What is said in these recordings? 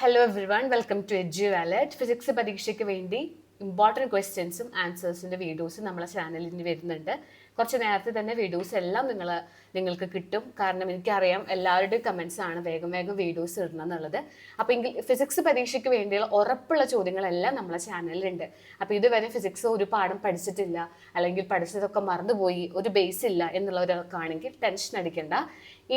Hello everyone, welcome to EduValid. Physics പരീക്ഷയ്ക്ക് വേണ്ടി important ക്വസ്റ്റ്യൻസും ആൻസേഴ്സിൻ്റെ വീഡിയോസും നമ്മളെ ചാനലിൽ വരുന്നുണ്ട്. കുറച്ച് നേരത്തെ തന്നെ വീഡിയോസ് എല്ലാം നിങ്ങൾക്ക് കിട്ടും. കാരണം എനിക്കറിയാം എല്ലാവരുടെയും കമൻസ് ആണ് വേഗം വീഡിയോസ് ഇടണം എന്നുള്ളത്. അപ്പോൾ ഫിസിക്സ് പരീക്ഷയ്ക്ക് വേണ്ടിയുള്ള ഉറപ്പുള്ള ചോദ്യങ്ങളെല്ലാം നമ്മളെ ചാനലിലുണ്ട്. അപ്പോൾ ഇതുവരെ ഫിസിക്സ് ഒരു പാഠം പഠിച്ചിട്ടില്ല, അല്ലെങ്കിൽ പഠിച്ചതൊക്കെ മറന്നുപോയി, ഒരു ബേസ് ഇല്ല എന്നുള്ള ഒരാൾക്കാണെങ്കിൽ ടെൻഷൻ അടിക്കേണ്ട.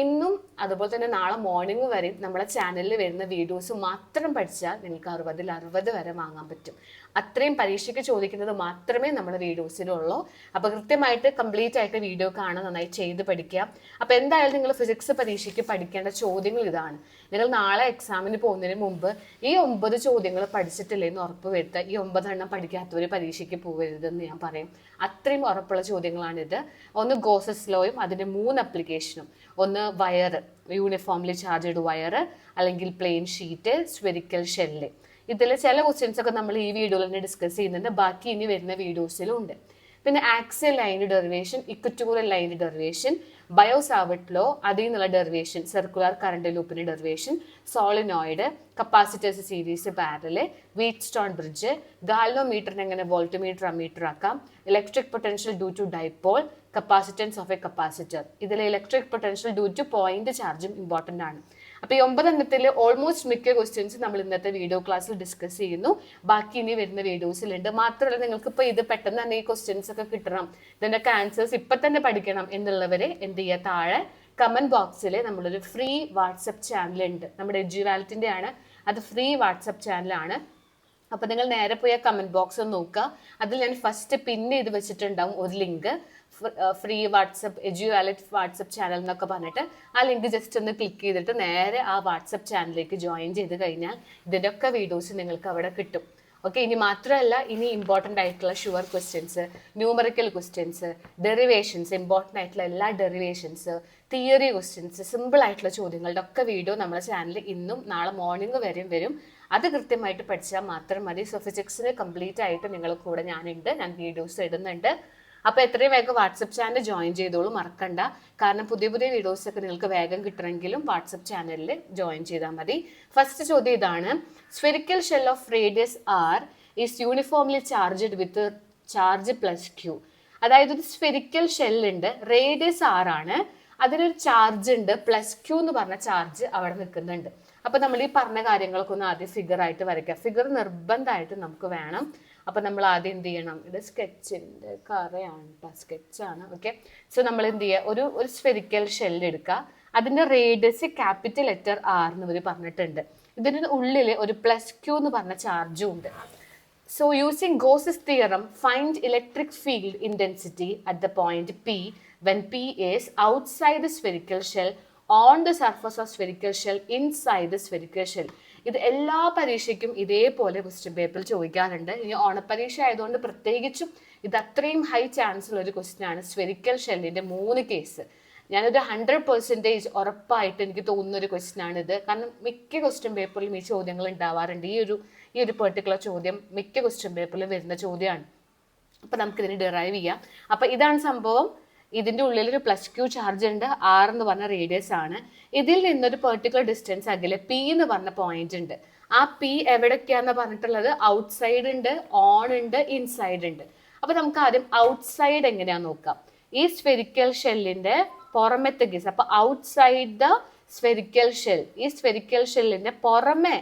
ഇന്നും അതുപോലെ തന്നെ നാളെ മോർണിംഗ് വരെയും നമ്മളെ ചാനലിൽ വരുന്ന വീഡിയോസ് മാത്രം പഠിച്ചാൽ നിങ്ങൾക്ക് 60 വരെ വാങ്ങാൻ പറ്റും. അത്രയും പരീക്ഷയ്ക്ക് ചോദിക്കുന്നത് മാത്രമേ നമ്മുടെ വീഡിയോസിലുള്ളൂ. അപ്പോൾ കൃത്യമായിട്ട് കംപ്ലീറ്റ് ആയിട്ട് വീഡിയോ കാണാൻ നന്നായി ചെയ്ത് പഠിക്കുക. അപ്പോൾ എന്തായാലും നിങ്ങൾ ഫിസിക്സ് പരീക്ഷയ്ക്ക് പഠിക്കേണ്ട ചോദ്യങ്ങൾ ഇതാണ്. നിങ്ങൾ നാളെ എക്സാമിന് പോകുന്നതിന് മുമ്പ് ഈ 9 ചോദ്യങ്ങൾ പഠിച്ചിട്ടില്ലെന്ന് ഉറപ്പ് വരുത്തുക. ഈ 9 എണ്ണം പഠിക്കാത്തവർ പരീക്ഷയ്ക്ക് പോകരുതെന്ന് ഞാൻ പറയും. അത്രയും ഉറപ്പുള്ള ചോദ്യങ്ങളാണിത്. ഒന്ന് ഗോസസ് ലോയും അതിൻ്റെ 3 അപ്ലിക്കേഷനും. ഒന്ന് വയർ, യൂണിഫോംലി ചാർജ്ഡ് വയർ, അല്ലെങ്കിൽ പ്ലെയിൻ ഷീറ്റ്, സ്ഫെറിക്കൽ ഷെല്ല്. ഇതിൽ ചില ക്വസ്റ്റ്യൻസ് ഒക്കെ നമ്മൾ ഈ വീഡിയോയിൽ തന്നെ ഡിസ്കസ് ചെയ്യുന്നുണ്ട്. ബാക്കി ഇനി വരുന്ന വീഡിയോസിലും ഉണ്ട്. പിന്നെ axial line derivation, equatorial line derivation, Biot Savart law, അതിൽ നിന്നുള്ള ഡെറിവേഷൻ, സർക്കുലർ കറണ്ട് ലൂപ്പിന്റെ derivation, solenoid, capacitors series parallel, Wheatstone bridge, ഗാൽവോമീറ്ററിനെ എങ്ങനെ വോൾട്ട്മീറ്റർ അമ്മീറ്റർ ആക്കാം, electric potential due to dipole, capacitance of a capacitor. ഇതിൽ electric potential due to point ചാർജും important ആണ്. അപ്പോൾ ഈ 9 എണ്ണത്തിൽ ഓൾമോസ്റ്റ് മിക്ക ക്വസ്റ്റ്യൻസ് നമ്മൾ ഇന്നത്തെ വീഡിയോ ക്ലാസ്സിൽ ഡിസ്കസ് ചെയ്യുന്നു. ബാക്കി ഇനി വരുന്ന വീഡിയോസിലുണ്ട്. മാത്രമല്ല നിങ്ങൾക്ക് ഇപ്പോൾ ഇത് പെട്ടെന്ന് തന്നെ ഈ ക്വസ്റ്റ്യൻസ് ഒക്കെ കിട്ടണം, ഇതിൻ്റെയൊക്കെ ആൻസേഴ്സ് ഇപ്പം തന്നെ പഠിക്കണം എന്നുള്ളവരെ എന്ത് ചെയ്യുക, താഴെ കമൻറ്റ് ബോക്സിൽ നമ്മളൊരു ഫ്രീ വാട്സപ്പ് ചാനലുണ്ട്. നമ്മുടെ EduValidന്റെ ആണ്, അത് ഫ്രീ വാട്സപ്പ് ചാനലാണ്. അപ്പോൾ നിങ്ങൾ നേരെ പോയി ആ കമൻറ്റ് ബോക്സ് ഒന്ന് നോക്കുക. അതിൽ ഞാൻ ഫസ്റ്റ് പിൻ ചെയ്ത് വെച്ചിട്ടുണ്ടാവും ഒരു link, free WhatsApp EduValid WhatsApp channel എന്നൊക്കെ പറഞ്ഞിട്ട്. ആ ലിങ്ക് ജസ്റ്റ് ഒന്ന് ക്ലിക്ക് ചെയ്തിട്ട് നേരെ ആ വാട്സപ്പ് ചാനലിലേക്ക് ജോയിൻ ചെയ്ത് കഴിഞ്ഞാൽ ഇതിൻ്റെ ഒക്കെ വീഡിയോസ് നിങ്ങൾക്ക് അവിടെ കിട്ടും. ഓക്കെ, ഇനി മാത്രമല്ല, ഇനി ഇമ്പോർട്ടൻ്റ് ആയിട്ടുള്ള sure questions, numerical questions, derivations, important ആയിട്ടുള്ള എല്ലാ ഡെറിവേഷൻസ്, തിയറി ക്വസ്റ്റ്യൻസ്, സിമ്പിൾ ആയിട്ടുള്ള ചോദ്യങ്ങളുടെ ഒക്കെ വീഡിയോ നമ്മുടെ ചാനലിൽ ഇന്നും നാളെ മോർണിംഗ് വരെയും വരും. അത് കൃത്യമായിട്ട് പഠിച്ചാൽ മാത്രം മതി. സോ ഫിസിക്സിന് കംപ്ലീറ്റ് ആയിട്ട് നിങ്ങൾക്ക് കൂടെ ഞാനുണ്ട്, ഞാൻ വീഡിയോസ് ഇടുന്നുണ്ട്. അപ്പോൾ എത്രയും വേഗം വാട്സപ്പ് ചാനൽ ജോയിൻ ചെയ്തോളൂ, മറക്കണ്ട. കാരണം പുതിയ വീഡിയോസ് ഒക്കെ നിങ്ങൾക്ക് വേഗം കിട്ടണമെങ്കിലും വാട്സപ്പ് ചാനലിൽ ജോയിൻ ചെയ്താൽ മതി. ഫസ്റ്റ് ചോദ്യം ഇതാണ്: spherical shell of radius R is uniformly charged with charge plus Q. അതായത് ഒരു സ്ഫെറിക്കൽ ഷെല്ലുണ്ട്, റേഡിയസ് ആർ ആണ്, അതിനൊരു ചാർജ് ഉണ്ട്, പ്ലസ് ക്യൂ എന്ന് പറഞ്ഞ ചാർജ് അവിടെ നിൽക്കുന്നുണ്ട്. അപ്പൊ നമ്മൾ ഈ പറഞ്ഞ കാര്യങ്ങളൊക്കെ ഒന്ന് ആദ്യം ഫിഗർ ആയിട്ട് വരയ്ക്കുക. ഫിഗർ നിർബന്ധമായിട്ട് നമുക്ക് വേണം. അപ്പൊ നമ്മൾ ആദ്യം എന്ത് ചെയ്യണം, ഇത് സ്കെച്ചിന്റെ കറയാണ് കേട്ടോ, സ്കെച്ചാണ്. ഓക്കെ, സോ നമ്മൾ എന്ത് ചെയ്യുക, ഒരു സ്ഫെറിക്കൽ ഷെല്ല് എടുക്കുക. അതിന്റെ റേഡിയസ് ക്യാപിറ്റൽ ലെറ്റർ ആർ എന്ന് ഇവർ പറഞ്ഞിട്ടുണ്ട്. ഇതിന് ഉള്ളിൽ ഒരു പ്ലസ് ക്യൂ എന്ന് പറഞ്ഞ ചാർജും ഉണ്ട്. So using Gauss's theorem, find electric field intensity at the point P when P is outside the spherical shell, on the surface of spherical shell, inside the spherical shell. ഇത് എല്ലാ പരീക്ഷയ്ക്കും ഇതേപോലെ question പേപ്പറിൽ ചോദിക്കാറുണ്ട്. ഇനി ഓണപ്പരീക്ഷ ആയതുകൊണ്ട് പ്രത്യേകിച്ചും ഇത് അത്രയും ഹൈ ചാൻസ് ഉള്ള ഒരു ക്വസ്റ്റ്യൻ ആണ്. സ്ഫെറിക്കൽ ഷെല്ലിന്റെ 3 കേസ് ഞാനൊരു 100% ഉറപ്പായിട്ട് എനിക്ക് തോന്നുന്ന ഒരു ക്വസ്റ്റ്യൻ ആണിത്. കാരണം മിക്ക ക്വസ്റ്റ്യൻ പേപ്പറിലും ഈ ചോദ്യങ്ങൾ ഉണ്ടാവാറുണ്ട്. ഈ ഒരു പെർട്ടിക്കുലർ ചോദ്യം മിക്ക ക്വസ്റ്റ്യൻ പേപ്പറിൽ വരുന്ന ചോദ്യമാണ്. അപ്പം നമുക്കിതിന് ഡിറൈവ് ചെയ്യാം. അപ്പം ഇതാണ് സംഭവം. ഇതിൻ്റെ ഉള്ളിൽ ഒരു പ്ലസ് ക്യൂ ചാർജ് ഉണ്ട്, ആർ എന്ന് പറഞ്ഞ റേഡിയസ് ആണ്. ഇതിൽ നിന്നൊരു പെർട്ടിക്കുലർ ഡിസ്റ്റൻസ് അകലെ പി എന്ന് പറഞ്ഞ പോയിന്റ് ഉണ്ട്. ആ പി എവിടേക്കാന്ന് പറഞ്ഞിട്ടുള്ളത് ഔട്ട്സൈഡ് ഉണ്ട്, ഓൺ ഉണ്ട്, ഇൻസൈഡ് ഉണ്ട്. അപ്പം നമുക്ക് ആദ്യം ഔട്ട്സൈഡ് എങ്ങനെയാന്ന് നോക്കാം. ഈ സ്ഫെറിക്കൽ ഷെല്ലിന്റെ പുറമത്തെ കേസ്, അപ്പൊ ഔട്ട്സൈഡ് ദ സ്ഫെറിക്കൽ ഷെൽ, ഈ സ്ഫെറിക്കൽ ഷെല്ലിന്റെ പുറമെ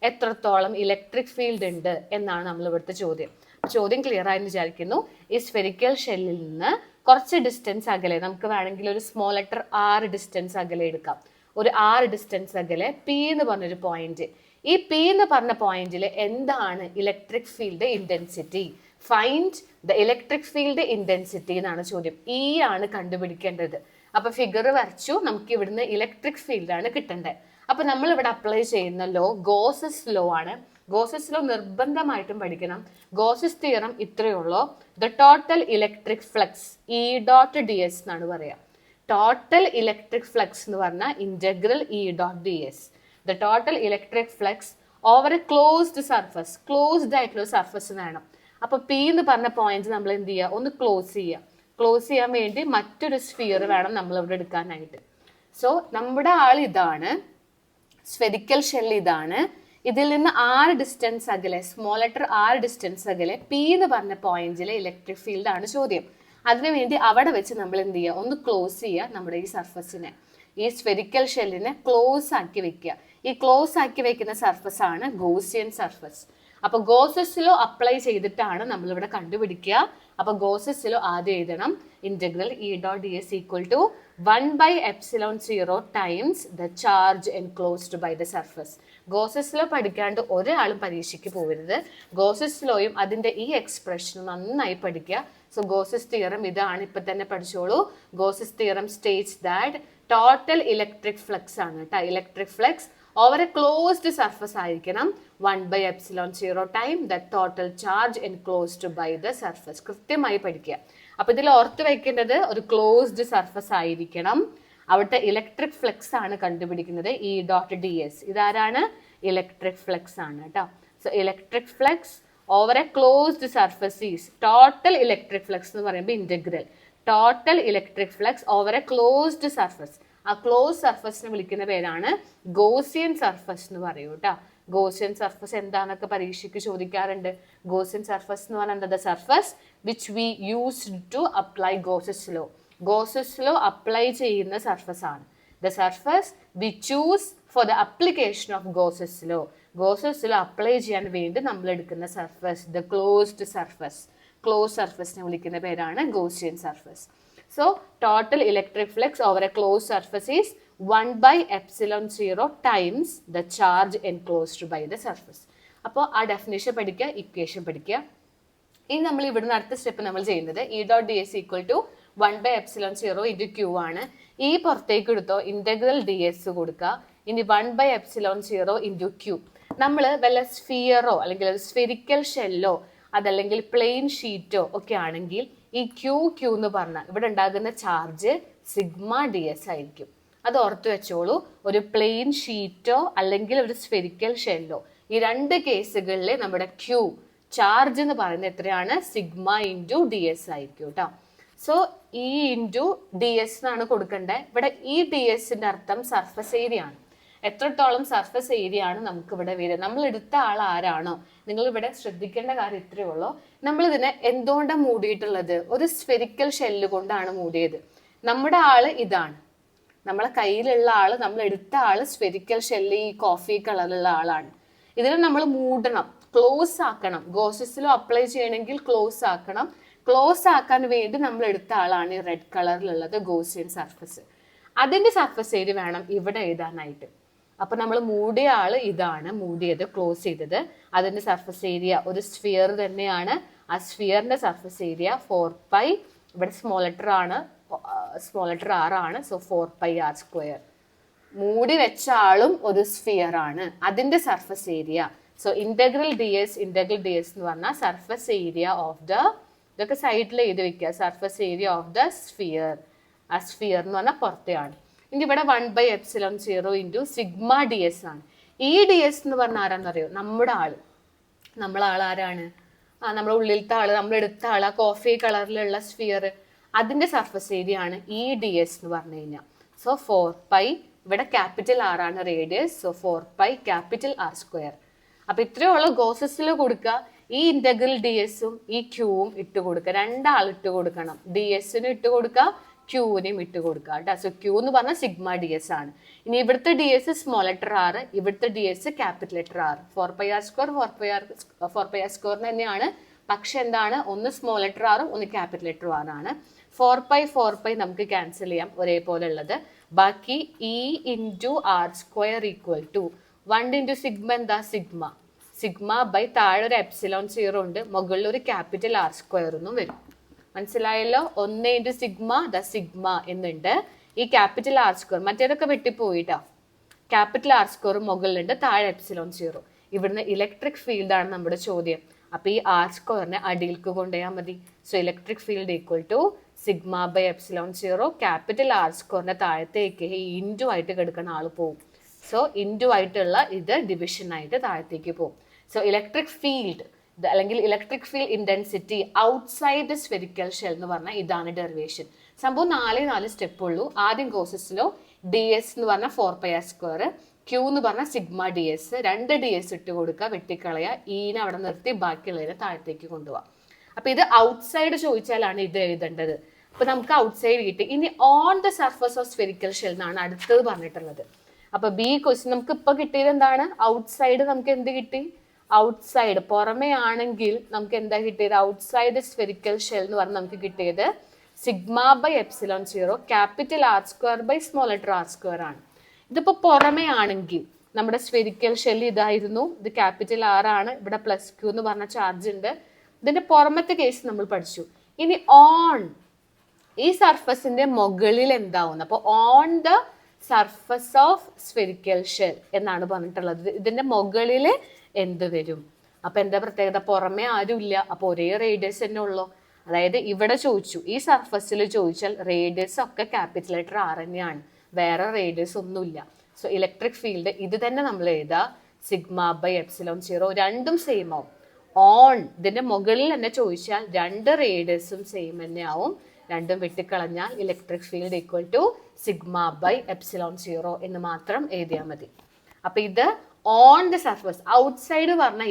എത്രത്തോളം ഇലക്ട്രിക് ഫീൽഡ് ഉണ്ട് എന്നാണ് നമ്മൾ ഇവിടുത്തെ ചോദ്യം. ചോദ്യം ക്ലിയർ ആയെന്ന് വിചാരിക്കുന്നു. ഈ സ്ഫെറിക്കൽ ഷെല്ലിൽ നിന്ന് കുറച്ച് ഡിസ്റ്റൻസ് അകലെ, നമുക്ക് വേണമെങ്കിൽ ഒരു സ്മോൾ ലെറ്റർ ആർ ഡിസ്റ്റൻസ് അകലെ എടുക്കാം. ഒരു ആർ ഡിസ്റ്റൻസ് അകലെ പി എന്ന് പറഞ്ഞൊരു പോയിന്റ്. ഈ പി എന്ന് പറഞ്ഞ പോയിന്റിൽ എന്താണ് electric field intensity? Find the electric field intensity എന്നാണ് ചോദ്യം. ഈ ആണ് കണ്ടുപിടിക്കേണ്ടത്. അപ്പൊ ഫിഗർ വരച്ചു, നമുക്ക് ഇവിടുന്ന് ഇലക്ട്രിക് ഫീൽഡ് ആണ് കിട്ടേണ്ടത്. അപ്പൊ നമ്മൾ ഇവിടെ അപ്ലൈ ചെയ്യുന്ന ലോ ഗോസസ് ലോ ആണ്. ഗോസസ് ലോ നിർബന്ധമായിട്ടും പഠിക്കണം. ഗോസസ് തിയറം ഇത്രയേ ഉള്ളൂ: the total electric flux E dot D S എന്നാണ് പറയാ. ടോട്ടൽ ഇലക്ട്രിക് ഫ്ലക്സ് എന്ന് പറഞ്ഞാൽ integral E dot D S. The total electric flux over a closed surface, closed ആയിട്ടുള്ള സർഫസ് വേണം. അപ്പൊ പി എന്ന് പറഞ്ഞ പോയിന്റ് നമ്മൾ എന്ത് ചെയ്യുക, ഒന്ന് ക്ലോസ് ചെയ്യുക. ക്ലോസ് ചെയ്യാൻ വേണ്ടി മറ്റൊരു സ്ഫിയർ വേണം നമ്മൾ ഇവിടെ എടുക്കാനായിട്ട്. സോ നമ്മുടെ ആൾ ഇതാണ്, സ്ഫെറിക്കൽ ഷെൽ ഇതാണ്. ഇതിൽ നിന്ന് 6 ഡിസ്റ്റൻസ് അകലെ, സ്മോൾ ലെറ്റർ 6 ഡിസ്റ്റൻസ് അകലെ പി എന്ന് പറഞ്ഞ പോയിന്റിലെ ഇലക്ട്രിക് ഫീൽഡ് ആണ് ചോദ്യം. അതിനുവേണ്ടി അവിടെ വെച്ച് നമ്മൾ എന്ത് ചെയ്യുക, ഒന്ന് ക്ലോസ് ചെയ്യുക നമ്മുടെ ഈ സർഫസിനെ, ഈ സ്ഫെറിക്കൽ ഷെല്ലിനെ ക്ലോസ് ആക്കി വെക്കുക. ഈ ക്ലോസ് ആക്കി വെക്കുന്ന സർഫസ് ആണ് ഗോസിയൻ സർഫസ്. അപ്പൊ ഗോസസ് ലോ അപ്ലൈ ചെയ്തിട്ടാണ് നമ്മൾ ഇവിടെ കണ്ടുപിടിക്കുക. അപ്പൊ ഗോസസ് ലോ ആദ്യം എഴുതണം, integral E dot D S equal to 1/ε0 times the charge enclosed by the surface. Gauss's law പഠിക്കാണ്ട് ഒരാളും പരീക്ഷയ്ക്ക് പോകരുത്. ഗോസസ് ലോയും അതിന്റെ ഈ എക്സ്പ്രഷനും നന്നായി പഠിക്കുക. സോ ഗോസസ് തിയറം ഇതാണ്, ഇപ്പൊ തന്നെ പഠിച്ചോളൂ. Gauss's theorem states that total electric flux ആണ് കേട്ടോ. Electric flux over a closed surface ആയിരിക്കണം 1/ε0 time the total charge enclosed by the surface. കൃത്യമായി പഠിക്കുക. അപ്പൊ ഇതിൽ ഓർത്ത് വെക്കേണ്ടത് ഒരു ക്ലോസ്ഡ് സർഫസ് ആയിരിക്കണം. അവിടുത്തെ ഇലക്ട്രിക് ഫ്ലക്സ് ആണ് കണ്ടുപിടിക്കുന്നത് ഇ ഡോട്ട് ഡി എസ്. ഇതാരാണ്? ഇലക്ട്രിക് ഫ്ലക്സ് ആണ് കേട്ടോ. So electric flux over a closed surface is total electric flux എന്ന് പറയുമ്പോൾ integral total electric flux over a closed surface. ആ ക്ലോസ് സർഫസിനെ വിളിക്കുന്ന പേരാണ് ഗോസിയൻ സർഫസ് എന്ന് പറയൂ കേട്ടോ. ഗോസിയൻ സർഫസ് എന്താണെന്നൊക്കെ പരീക്ഷയ്ക്ക് ചോദിക്കാറുണ്ട്. ഗോസിയൻ സർഫസ് എന്ന് പറഞ്ഞാൽ the surface which we used to apply Gauss's law. Gauss's law apply ചെയ്യുന്ന സർഫസ് ആണ്. The surface we choose for the application of Gauss's law. Gauss's law apply ചെയ്യാൻ വേണ്ടി നമ്മൾ എടുക്കുന്ന surface the closed surface. Close സർഫസിനെ വിളിക്കുന്ന പേരാണ് Gaussian surface. So total electric flux over a close surface is 1/ε0 times the charge enclosed by the surface. അപ്പോൾ ആ definition പഠിക്കുക, ഇക്വേഷൻ പഠിക്കുക. ഇനി നമ്മൾ ഇവിടുന്ന് അടുത്ത സ്റ്റെപ്പ് നമ്മൾ ചെയ്യുന്നത് E dot D S equal to 1/ε0 into Q ആണ്. ഈ പുറത്തേക്ക് എടുത്തോ, ഇന്റഗ്രൽ ഡി എസ് കൊടുക്കുക. ഇനി 1/ε0 ഇൻറ്റു ക്യൂ. നമ്മൾ വല്ല സ്ഫിയറോ അല്ലെങ്കിൽ ഒരു സ്ഫെറിക്കൽ ഷെല്ലോ അതല്ലെങ്കിൽ പ്ലെയിൻ ഷീറ്റോ ഒക്കെ ആണെങ്കിൽ ഈ ക്യൂ എന്ന് പറഞ്ഞാൽ ഇവിടെ ഉണ്ടാകുന്ന ചാർജ് സിഗ്മ ഡി എസ് ആയിരിക്കും. അത് ഓർത്ത് വെച്ചോളൂ. ഒരു പ്ലെയിൻ ഷീറ്റോ അല്ലെങ്കിൽ ഒരു സ്ഫെറിക്കൽ ഷെല്ലോ, ഈ രണ്ട് കേസുകളിൽ നമ്മുടെ ക്യൂ ചാർജ് എന്ന് പറയുന്നത് എത്രയാണ്? സിഗ്മ ഇൻറ്റു ഡി എസ് ആയിരിക്കും കേട്ടോ. So E into D S എന്നാണ് കൊടുക്കേണ്ടത്. ഇവിടെ ഈ ഡി എസിന്റെ അർത്ഥം സർഫസ് ഏരിയ ആണ്. എത്രത്തോളം സർഫസ് ഏരിയ ആണ് നമുക്ക് ഇവിടെ വരിക. നമ്മൾ എടുത്ത ആൾ ആരാണോ, നിങ്ങൾ ഇവിടെ ശ്രദ്ധിക്കേണ്ട കാര്യം ഇത്രയേ ഉള്ളൂ. നമ്മൾ ഇതിനെ എന്തുകൊണ്ടാണ് മൂടിയിട്ടുള്ളത്? ഒരു സ്ഫെറിക്കൽ ഷെല്ല് കൊണ്ടാണ് മൂടിയത്. നമ്മുടെ ആള് ഇതാണ്, നമ്മളെ കയ്യിലുള്ള ആള്, നമ്മൾ എടുത്ത ആള് സ്ഫെറിക്കൽ ഷെല്ല്, ഈ കോഫി കളറിലുള്ള ആളാണ്. ഇതിനെ നമ്മൾ മൂടണം, ക്ലോസ് ആക്കണം. ഗോസസിലോ അപ്ലൈ ചെയ്യണമെങ്കിൽ ക്ലോസ് ആക്കണം. ക്ലോസ് ആക്കാൻ വേണ്ടി നമ്മൾ എടുത്ത ആളാണ് ഈ റെഡ് കളറിലുള്ളത് ഗോസിയൻ സർഫസ്. അതിന്റെ സർഫസ് ഏരിയ വേണം ഇവിടെ എഴുതാനായിട്ട്. അപ്പൊ നമ്മൾ മൂടിയ ആള് ഇതാണ്, മൂടിയത്, ക്ലോസ് ചെയ്തത്. അതിന്റെ സർഫസ് ഏരിയ ഒരു സ്ഫിയർ തന്നെയാണ്. ആ സ്ഫിയറിന്റെ സർഫസ് ഏരിയ 4π, ഇവിടെ സ്മോൾ ലെറ്റർ ആണ്, സ്മോൾ ലെറ്റർ R ആണ്. So 4πr². മൂടി വെച്ച ആളും ഒരു സ്ഫിയർ ആണ്, അതിന്റെ surface area. So integral D S എന്ന് പറഞ്ഞാൽ സർഫസ് ഏരിയ ഓഫ് ദ, ഇതൊക്കെ സൈഡിൽ എഴുതി വെക്കുക, surface area of the sphere. ആ സ്ഫിയർ എന്ന് പറഞ്ഞാൽ പുറത്തെയാണ്. ഇനി ഇവിടെ 1/ε0 ഇൻറ്റു സിഗ്മ ഡി എസ് ആണ്. ഈ ഡി എസ് എന്ന് പറഞ്ഞാൽ ആരാന്നറിയോ? നമ്മുടെ ആള്. നമ്മളെ ആൾ ആരാണ്? നമ്മുടെ ഉള്ളിലത്തെ ആള്, നമ്മളെടുത്ത ആള്, ആ കോഫി കളറിലുള്ള സ്ഫിയർ, അതിന്റെ സർഫസ് ഏരിയ ആണ് ഈ ഡി എസ് എന്ന് പറഞ്ഞു കഴിഞ്ഞാൽ. സോ 4π, ഇവിടെ ക്യാപിറ്റൽ R ആണ് റേഡിയസ്. So 4πR². അപ്പൊ ഇത്രയുള്ള ഗോസസിൽ കൊടുക്കുക. ഈ ഇന്റഗ്രൽ ഡി എസും ഈ ക്യൂവും ഇട്ട് കൊടുക്കുക. രണ്ടാൾ ഇട്ട് കൊടുക്കണം. ഡി എസിനും ഇട്ട് കൊടുക്കുക, ക്യൂവിനെയും ഇട്ട് കൊടുക്കുക കേട്ടോ. സോ ക്യൂ എന്ന് പറഞ്ഞാൽ സിഗ്മ ഡി എസ് ആണ്. ഇനി ഇവിടുത്തെ D S small letter R, ഇവിടുത്തെ D S capital letter R. 4πr² തന്നെയാണ്. പക്ഷെ എന്താണ്, ഒന്ന് സ്മോൾ ലെറ്റർ R, ഒന്ന് ക്യാപിറ്റൽ ലെറ്റർ R ആണ്. 4π നമുക്ക് ക്യാൻസൽ ചെയ്യാം, ഒരേപോലെ ഉള്ളത്. ബാക്കി E into R² equal to 1 into sigma. എന്താ? സിഗ്മ ബൈ താഴെ ഒരു ε0 ഉണ്ട്, മുകളിൽ ഒരു ക്യാപിറ്റൽ R² എന്നും വരും. മനസ്സിലായല്ലോ? 1 ഇൻറ്റു സിഗ്മ എന്നുണ്ട്. ഈ ക്യാപിറ്റൽ R², മറ്റേതൊക്കെ വെട്ടിപ്പോയിട്ടാ. ക്യാപിറ്റൽ R² മുകളിലുണ്ട്, താഴെ ε0. ഇവിടുന്ന് ഇലക്ട്രിക് ഫീൽഡ് ആണ് നമ്മുടെ ചോദ്യം. അപ്പൊ ഈ R² അടിയിലേക്ക് കൊണ്ടുപോയാൽ മതി. So electric field equal to sigma by ε0. Capital R² താഴത്തേക്ക് ഇൻറ്റു ആയിട്ട് കിടക്കുന്ന ആള് പോകും. സോ ഇൻറ്റു ആയിട്ടുള്ള ഇത് ഡിവിഷൻ ആയിട്ട് താഴത്തേക്ക് പോകും. സോ ഇലക്ട്രിക് ഫീൽഡ് അല്ലെങ്കിൽ electric field intensity outside the spherical shell എന്ന് പറഞ്ഞാൽ ഇതാണ് ഡെറിവേഷൻ. സംഭവം 4 സ്റ്റെപ്പ് ഉള്ളൂ. ആദ്യം ഗോസസിലോ ഡി എസ് എന്ന് പറഞ്ഞാൽ 4πr², ക്യൂ എന്ന് പറഞ്ഞാൽ സിഗ്മ ഡി എസ്, 2 DS ഇട്ട് കൊടുക്കുക, വെട്ടിക്കളയുക, ഈനെ അവിടെ നിർത്തി ബാക്കിയുള്ളതിനെ താഴത്തേക്ക് കൊണ്ടുപോകാം. അപ്പൊ ഇത് ഔട്ട്സൈഡ് ചോദിച്ചാലാണ് ഇത് എഴുതേണ്ടത്. അപ്പൊ നമുക്ക് ഔട്ട്സൈഡ് കിട്ടി. ഇനി on the surface of spherical shell എന്നാണ് അടുത്തത് പറഞ്ഞിട്ടുള്ളത്. അപ്പൊ ബി ക്വസ്റ്റ്യൻ നമുക്ക് ഇപ്പൊ കിട്ടിയത് എന്താണ്? ഔട്ട്സൈഡ് നമുക്ക് എന്ത് കിട്ടി? ഔട്ട്സൈഡ് പുറമെ ആണെങ്കിൽ നമുക്ക് എന്താ കിട്ടിയത്? ഔട്ട്സൈഡ് സ്ഫെറിക്കൽ ഷെൽ എന്ന് പറഞ്ഞാൽ നമുക്ക് കിട്ടിയത് sigma by epsilon 0 capital R square by small letter R square ആണ്. ഇതിപ്പോ പുറമെ ആണെങ്കിൽ നമ്മുടെ സ്ഫെറിക്കൽ ഷെൽ ഇതായിരുന്നു, ഇത് ക്യാപിറ്റൽ ആർ ആണ്, ഇവിടെ പ്ലസ് ക്യൂ എന്ന് പറഞ്ഞ ചാർജ് ഉണ്ട്. ഇതിന്റെ പുറമത്തെ കേസ് നമ്മൾ പഠിച്ചു. ഇനി ഓൺ ഈ സർഫസിന്റെ മുകളിൽ എന്താവുന്നത്? അപ്പോൾ on the surface of spherical shell എന്നാണ് പറഞ്ഞിട്ടുള്ളത്. ഇതിന്റെ മുകളിൽ എന്ത് വരും? അപ്പൊ എന്താ പ്രത്യേകത? പുറമെ ആരുമില്ല, അപ്പൊ ഒരേ റേഡിയസ് തന്നെ ഉള്ളൂ. അതായത് ഇവിടെ ചോദിച്ചു, ഈ സർഫസിൽ ചോദിച്ചാൽ റേഡിയസ് ഒക്കെ ക്യാപിറ്റൽ ലെറ്റർ ആർ തന്നെയാണ്, വേറെ റേഡിയസ് ഒന്നുമില്ല. സോ ഇലക്ട്രിക് ഫീൽഡ് ഇത് തന്നെ നമ്മൾ എഴുതാ, സിഗ്മ ബൈ എപ്സിലോൺ 0. രണ്ടും സെയിം ആവും. ഓൺ ഇതിന്റെ മുകളിൽ തന്നെ ചോദിച്ചാൽ 2 റേഡിയസും സെയിം തന്നെ ആവും. രണ്ടും വെട്ടിക്കളഞ്ഞാൽ electric field equal to sigma by epsilon 0 എന്ന് മാത്രം എഴുതിയാൽ മതി. അപ്പൊ ഇത് ഓൺ ദ സർഫസ്, ഔട്ട്സൈഡ് പറഞ്ഞാൽ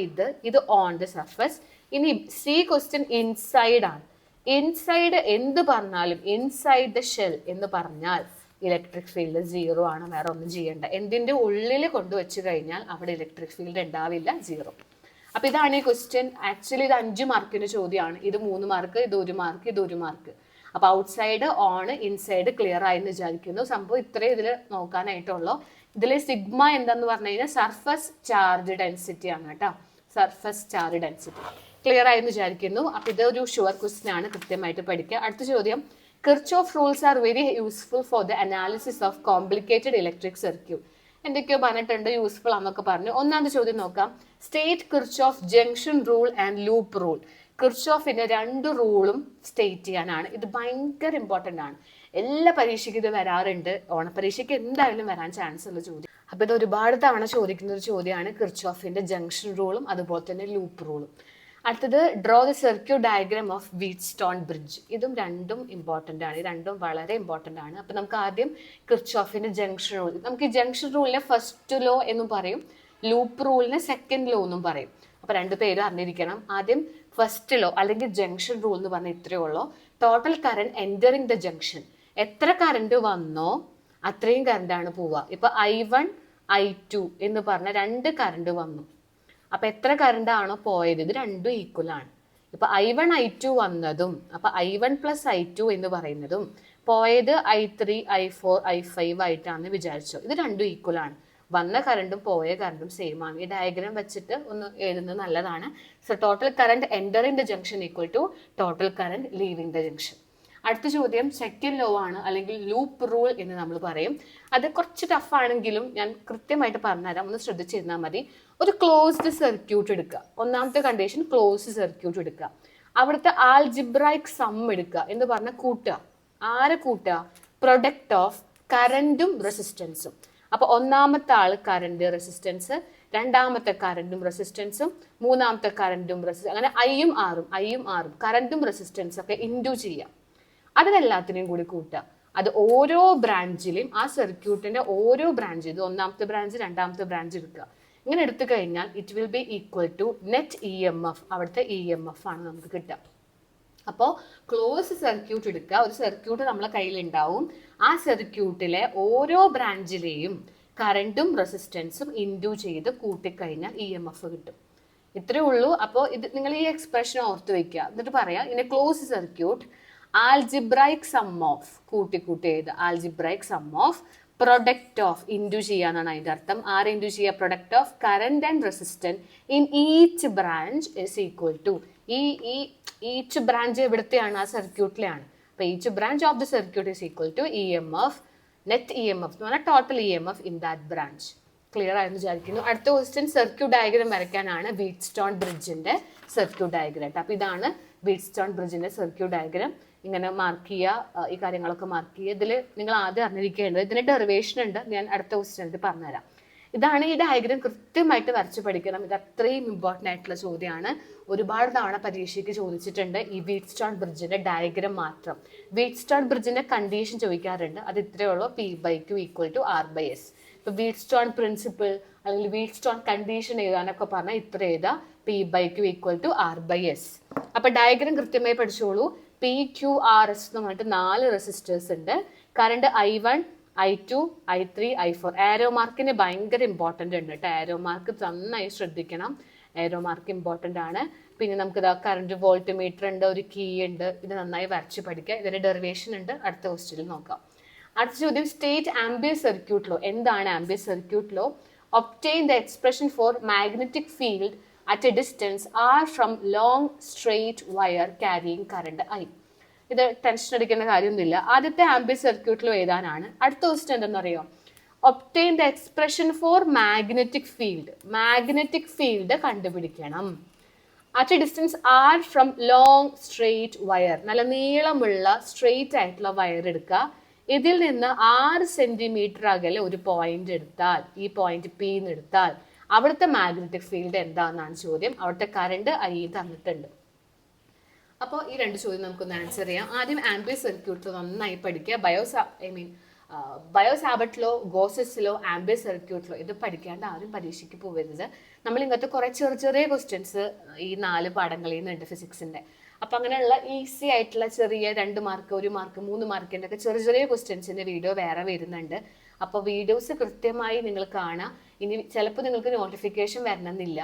ഇത് ഓൺ ദ സർഫസ്. ഇനി സി ക്വസ്റ്റ്യൻ ഇൻസൈഡ് ആണ്. ഇൻസൈഡ് എന്ത് പറഞ്ഞാലും ഇൻസൈഡ് ദ ഷെൽ എന്ന് പറഞ്ഞാൽ ഇലക്ട്രിക് ഫീൽഡ് 0 ആണ്, വേറെ ഒന്നും ചെയ്യണ്ട. എന്തിന്റെ ഉള്ളിൽ കൊണ്ടുവച്ച് കഴിഞ്ഞാൽ അവിടെ ഇലക്ട്രിക് ഫീൽഡ് ഉണ്ടാവില്ല, 0. അപ്പൊ ഇതാണ് ഈ ക്വസ്റ്റ്യൻ. ആക്ച്വലി ഇത് 5 മാർക്കിന്റെ ചോദ്യമാണ്. ഇത് 3 മാർക്ക്, ഇത് 1 മാർക്ക്, ഇത് 1 മാർക്ക്. അപ്പൊ ഔട്ട്സൈഡ്, ഓൺ, ഇൻസൈഡ് ക്ലിയർ ആയെന്ന് വിചാരിക്കുന്നു. സംഭവം ഇത്രയും ഇതിൽ നോക്കാനായിട്ടുള്ളൂ. ഇതിൽ സിഗ്മ എന്താന്ന് പറഞ്ഞു കഴിഞ്ഞാൽ സർഫസ് ചാർജ് ഡെൻസിറ്റി ആണ് കേട്ടോ, സർഫസ് ചാർജ് ഡെൻസിറ്റി. ക്ലിയർ ആയെന്ന് വിചാരിക്കുന്നു. അപ്പൊ ഇതൊരു ഷുവർ ക്വസ്റ്റ്യൻ ആണ്, കൃത്യമായിട്ട് പഠിക്കുക. അടുത്ത ചോദ്യം, Kirchhoff rules are very useful for the analysis of complicated electric circuit. എന്തൊക്കെയോ പറഞ്ഞിട്ടുണ്ട്, യൂസ്ഫുൾ ആണെന്നൊക്കെ പറഞ്ഞു. ഒന്നാമത്തെ ചോദ്യം നോക്കാം. State Kirchhoff junction rule and loop rule. കിർച്ചോഫിന്റെ 2 റൂളും സ്റ്റേറ്റ് ചെയ്യാനാണ്. ഇത് ഭയങ്കര ഇമ്പോർട്ടൻ്റ് ആണ്. എല്ലാ പരീക്ഷയ്ക്കും ഇത് വരാറുണ്ട്. ഓണപരീക്ഷയ്ക്ക് എന്തായാലും വരാൻ ചാൻസ് ഉള്ള ചോദ്യം. അപ്പൊ ഇത് ഒരുപാട് തവണ ചോദിക്കുന്ന ഒരു ചോദ്യമാണ്, കിർച്ചോഫിന്റെ ജംഗ്ഷൻ റൂളും അതുപോലെ തന്നെ ലൂപ്പ് റൂളും. അടുത്തത്, draw the circuit diagram of whetstone bridge. ഇതും രണ്ടും ഇമ്പോർട്ടൻ്റ് ആണ്. രണ്ടും വളരെ ഇമ്പോർട്ടൻ്റ് ആണ്. അപ്പൊ നമുക്ക് ആദ്യം കിർച്ചോഫിന്റെ ജംഗ്ഷൻ റൂൾ, നമുക്ക് ഈ ജംഗ്ഷൻ റൂളിനെ ഫസ്റ്റ് ലോ എന്നും പറയും, ലൂപ്പ് റൂളിനെ സെക്കൻഡ് ലോ എന്നും പറയും. അപ്പൊ 2 പേരും അറിഞ്ഞിരിക്കണം. ആദ്യം ഫസ്റ്റ് ലോ അല്ലെങ്കിൽ ജംഗ്ഷൻ റൂൾ എന്ന് പറഞ്ഞാൽ ഇത്രയേ ഉള്ളൂ. Total current entering the junction, എത്ര കറന്റ് വന്നോ അത്രയും കറണ്ടാണ് പോവുക. ഇപ്പൊ I1 I2 എന്ന് പറഞ്ഞ 2 കറണ്ട് വന്നു. അപ്പൊ എത്ര കറണ്ട് ആണോ പോയത്, ഇത് രണ്ടും ഈക്വൽ ആണ്. ഇപ്പൊ I1 I2 വന്നതും അപ്പൊ I1 പ്ലസ് I2 എന്ന് പറയുന്നതും പോയത് I3 I4 I5 ആയിട്ടാണെന്ന് വിചാരിച്ചോ, ഇത് രണ്ടും ഈക്വൽ ആണ്. വന്ന കറണ്ടും പോയ കറണ്ടും സെയിം ആണ്. ഈ ഡയഗ്രാം വെച്ചിട്ട് ഒന്ന് എഴുതുന്നത് നല്ലതാണ്. So total current entering the junction equal to total current leaving the junction. അടുത്ത ചോദ്യം സെക്കൻഡ് ലോ ആണ്, അല്ലെങ്കിൽ ലൂപ്പ് റൂൾ എന്ന് നമ്മൾ പറയും. അത് കുറച്ച് ടഫ് ആണെങ്കിലും ഞാൻ കൃത്യമായിട്ട് പറഞ്ഞുതരാം, ഒന്ന് ശ്രദ്ധിച്ചിരുന്നാൽ മതി. ഒരു ക്ലോസ്ഡ് സർക്യൂട്ട് എടുക്കുക. ഒന്നാമത്തെ കണ്ടീഷൻ ക്ലോസ്ഡ് സർക്യൂട്ട് എടുക്കുക. അവിടുത്തെ ആൽജിബ്രൈക് സം എടുക്കുക എന്ന് പറഞ്ഞാൽ കൂട്ടുക. ആരെ കൂട്ടുക? പ്രൊഡക്റ്റ് ഓഫ് കറന്റും റെസിസ്റ്റൻസും. അപ്പൊ ഒന്നാമത്തെ ആള് കറന്റ് റെസിസ്റ്റൻസ്, രണ്ടാമത്തെ കറന്റും റെസിസ്റ്റൻസും, മൂന്നാമത്തെ കറന്റും റെസിസ്റ്റൻസ്, അങ്ങനെ ഐയും ആറും കറന്റും റെസിസ്റ്റൻസും ഒക്കെ ഇൻഡു ചെയ്യാം. അതിനെല്ലാത്തിനെയും കൂടി കൂട്ടുക. അത് ഓരോ ബ്രാഞ്ചിലും ആ സർക്യൂട്ടിന്റെ ഓരോ ബ്രാഞ്ച്, ഇത് ഒന്നാമത്തെ ബ്രാഞ്ച് രണ്ടാമത്തെ ബ്രാഞ്ച് എടുക്കുക. ഇങ്ങനെ എടുത്തു കഴിഞ്ഞാൽ it will be equal to net EMF. അവിടുത്തെ EMF ആണ് നമുക്ക് കിട്ടുക. അപ്പോൾ ക്ലോസ് സർക്യൂട്ട് എടുക്കുക. ഒരു സർക്യൂട്ട് നമ്മളെ കയ്യിലുണ്ടാവും. ആ സർക്യൂട്ടിലെ ഓരോ ബ്രാഞ്ചിലെയും കറണ്ടും റെസിസ്റ്റൻസും ഇൻഡു ചെയ്ത് കൂട്ടിക്കഴിഞ്ഞാൽ EMF കിട്ടും. ഇത്രയേ ഉള്ളൂ. അപ്പോൾ ഇത് നിങ്ങൾ ഈ എക്സ്പ്രഷൻ ഓർത്ത് വെക്കുക. എന്നിട്ട് പറയാം, in a close circuit algebraic sum of, കൂട്ടി എഴുതുക, algebraic sum of product of, into ചെയ്യാന്നാണ് അതിന്റെ അർത്ഥം. ആര് ഇൻഡു ചെയ്യുക? Product of current and resistance in each branch is equal to, each branch എവിടത്തെയാണ്? ആ സർക്യൂട്ടിലെയാണ്. അപ്പൊ each branch of the circuit is equal to EMF, net EMF എന്ന് പറഞ്ഞാൽ total EMF in that branch. Clear ആയെന്ന് വിചാരിക്കുന്നു. അടുത്ത ക്വസ്റ്റ്യൻ സർക്യൂട്ട് ഡയഗ്രാം വരയ്ക്കാനാണ്. Wheatstone ബ്രിഡ്ജിന്റെ circuit diagram. അപ്പൊ ഇതാണ് വീറ്റ്സ്റ്റോൺ ബ്രിഡ്ജിന്റെ സർക്യൂട്ട് ഡയഗ്രാം. ഇങ്ങനെ മാർക്ക് ചെയ്യുക, ഈ കാര്യങ്ങളൊക്കെ മാർക്ക് ചെയ്യുക. ഇതിൽ നിങ്ങൾ ആദ്യം അറിഞ്ഞിരിക്കേണ്ടത്, ഇതിന്റെ ഡെറിവേഷൻ ഉണ്ട്, ഞാൻ അടുത്ത ക്വസ്റ്റ്യനിൽ പറഞ്ഞുതരാം. ഇതാണ് ഈ ഡയഗ്രാം, കൃത്യമായിട്ട് വരച്ച് പഠിക്കണം. ഇത് അത്രയും ഇമ്പോർട്ടൻ്റ് ആയിട്ടുള്ള ചോദ്യമാണ്. ഒരുപാട് തവണ പരീക്ഷയ്ക്ക് ചോദിച്ചിട്ടുണ്ട് ഈ വീറ്റ്സ്റ്റോൺ ബ്രിഡ്ജിന്റെ ഡയഗ്രാം മാത്രം. വീറ്റ്സ്റ്റോൺ ബ്രിഡ്ജിന്റെ കണ്ടീഷൻ ചോദിക്കാറുണ്ട്. അത് ഇത്രയേ ഉള്ളൂ, P/Q = R/S. ഇപ്പൊ വീറ്റ്സ്റ്റോൺ പ്രിൻസിപ്പിൾ അല്ലെങ്കിൽ വീറ്റ്സ്റ്റോൺ കണ്ടീഷൻ എഴുതാനൊക്കെ പറഞ്ഞാൽ ഇത്ര എഴുതാ P/Q = R/S. അപ്പൊ ഡയഗ്രാം കൃത്യമായി പഠിച്ചോളൂ. PQRS എന്ന് പറഞ്ഞിട്ട് 4 റെസിസ്റ്റേഴ്സ് ഉണ്ട്. Current I1, I2, I3, I4. ആരോ മാർക്കിന് ഭയങ്കര ഇമ്പോർട്ടൻ്റ് ഉണ്ട് കേട്ടോ. ആരോ മാർക്ക് നന്നായി ശ്രദ്ധിക്കണം. ആരോ മാർക്ക് ഇമ്പോർട്ടൻ്റ് ആണ്. പിന്നെ നമുക്ക് ഇതാ കറണ്ട് വോൾട്ട് മീറ്റർ ഉണ്ട്, ഒരു കീ ഉണ്ട്. ഇത് നന്നായി വരച്ച് പഠിക്കുക. ഇതിന്റെ ഡെറിവേഷൻ ഉണ്ട്, അടുത്ത ക്വസ്റ്റ്യനിൽ നോക്കാം. അടുത്ത ചോദ്യം, സ്റ്റേറ്റ് ആംബിയർ സർക്യൂട്ട് ലോ. എന്താണ് Ampere circuit law? Obtain the expression for magnetic field at a distance r from long straight wire carrying current I. ഇത് ടെൻഷൻ അടിക്കേണ്ട കാര്യമൊന്നുമില്ല. ആദ്യത്തെ ആംബിയർ സർക്യൂട്ട് ലോ എഴുതാനാണ്. അടുത്ത ക്വസ്റ്റ്യൻ എന്തെന്നറിയോ? Obtain the expression for magnetic field. Magnetic field കണ്ടുപിടിക്കണം. At a distance r from long straight wire. നല്ല നീളമുള്ള സ്ട്രെയിറ്റ് ആയിട്ടുള്ള വയർ എടുക്കുക. ഇതിൽ നിന്ന് 6 സെന്റിമീറ്റർ അകലെ ഒരു പോയിന്റ് എടുത്താൽ, ഈ പോയിന്റ് P എന്ന് എടുത്താൽ അവിടുത്തെ മാഗ്നറ്റിക് ഫീൽഡ് എന്താണെന്നാണ് ചോദ്യം. അവിടുത്തെ കറണ്ട് I തന്നിട്ടുണ്ട്. അപ്പോൾ ഈ 2 ചോദ്യം നമുക്കൊന്ന് ആൻസർ ചെയ്യാം. ആദ്യം ആംബിയർ സർക്യൂട്ട് നന്നായി പഠിക്കുക. ബയോസാബർട്ടിലോ ഗോസസിലോ ആംബിയർ സർക്യൂട്ടിലോ ഇത് പഠിക്കാണ്ട് ആരും പരീക്ഷയ്ക്ക് പോകരുത്. നമ്മൾ ഇങ്ങനത്തെ കുറെ ചെറിയ ക്വസ്റ്റ്യൻസ് ഈ 4 പാഠങ്ങളിൽ നിന്നുണ്ട് ഫിസിക്സിന്റെ. അപ്പൊ അങ്ങനെയുള്ള ഈസി ആയിട്ടുള്ള ചെറിയ 2 മാർക്ക് 1 മാർക്ക് 3 മാർക്കിന്റെ ഒക്കെ ചെറിയ ക്വസ്റ്റ്യൻസിന്റെ വീഡിയോ വേറെ വരുന്നുണ്ട്. അപ്പോൾ വീഡിയോസ് കൃത്യമായി നിങ്ങൾ കാണാം. ഇനി ചിലപ്പോൾ നിങ്ങൾക്ക് നോട്ടിഫിക്കേഷൻ വരണമെന്നില്ല.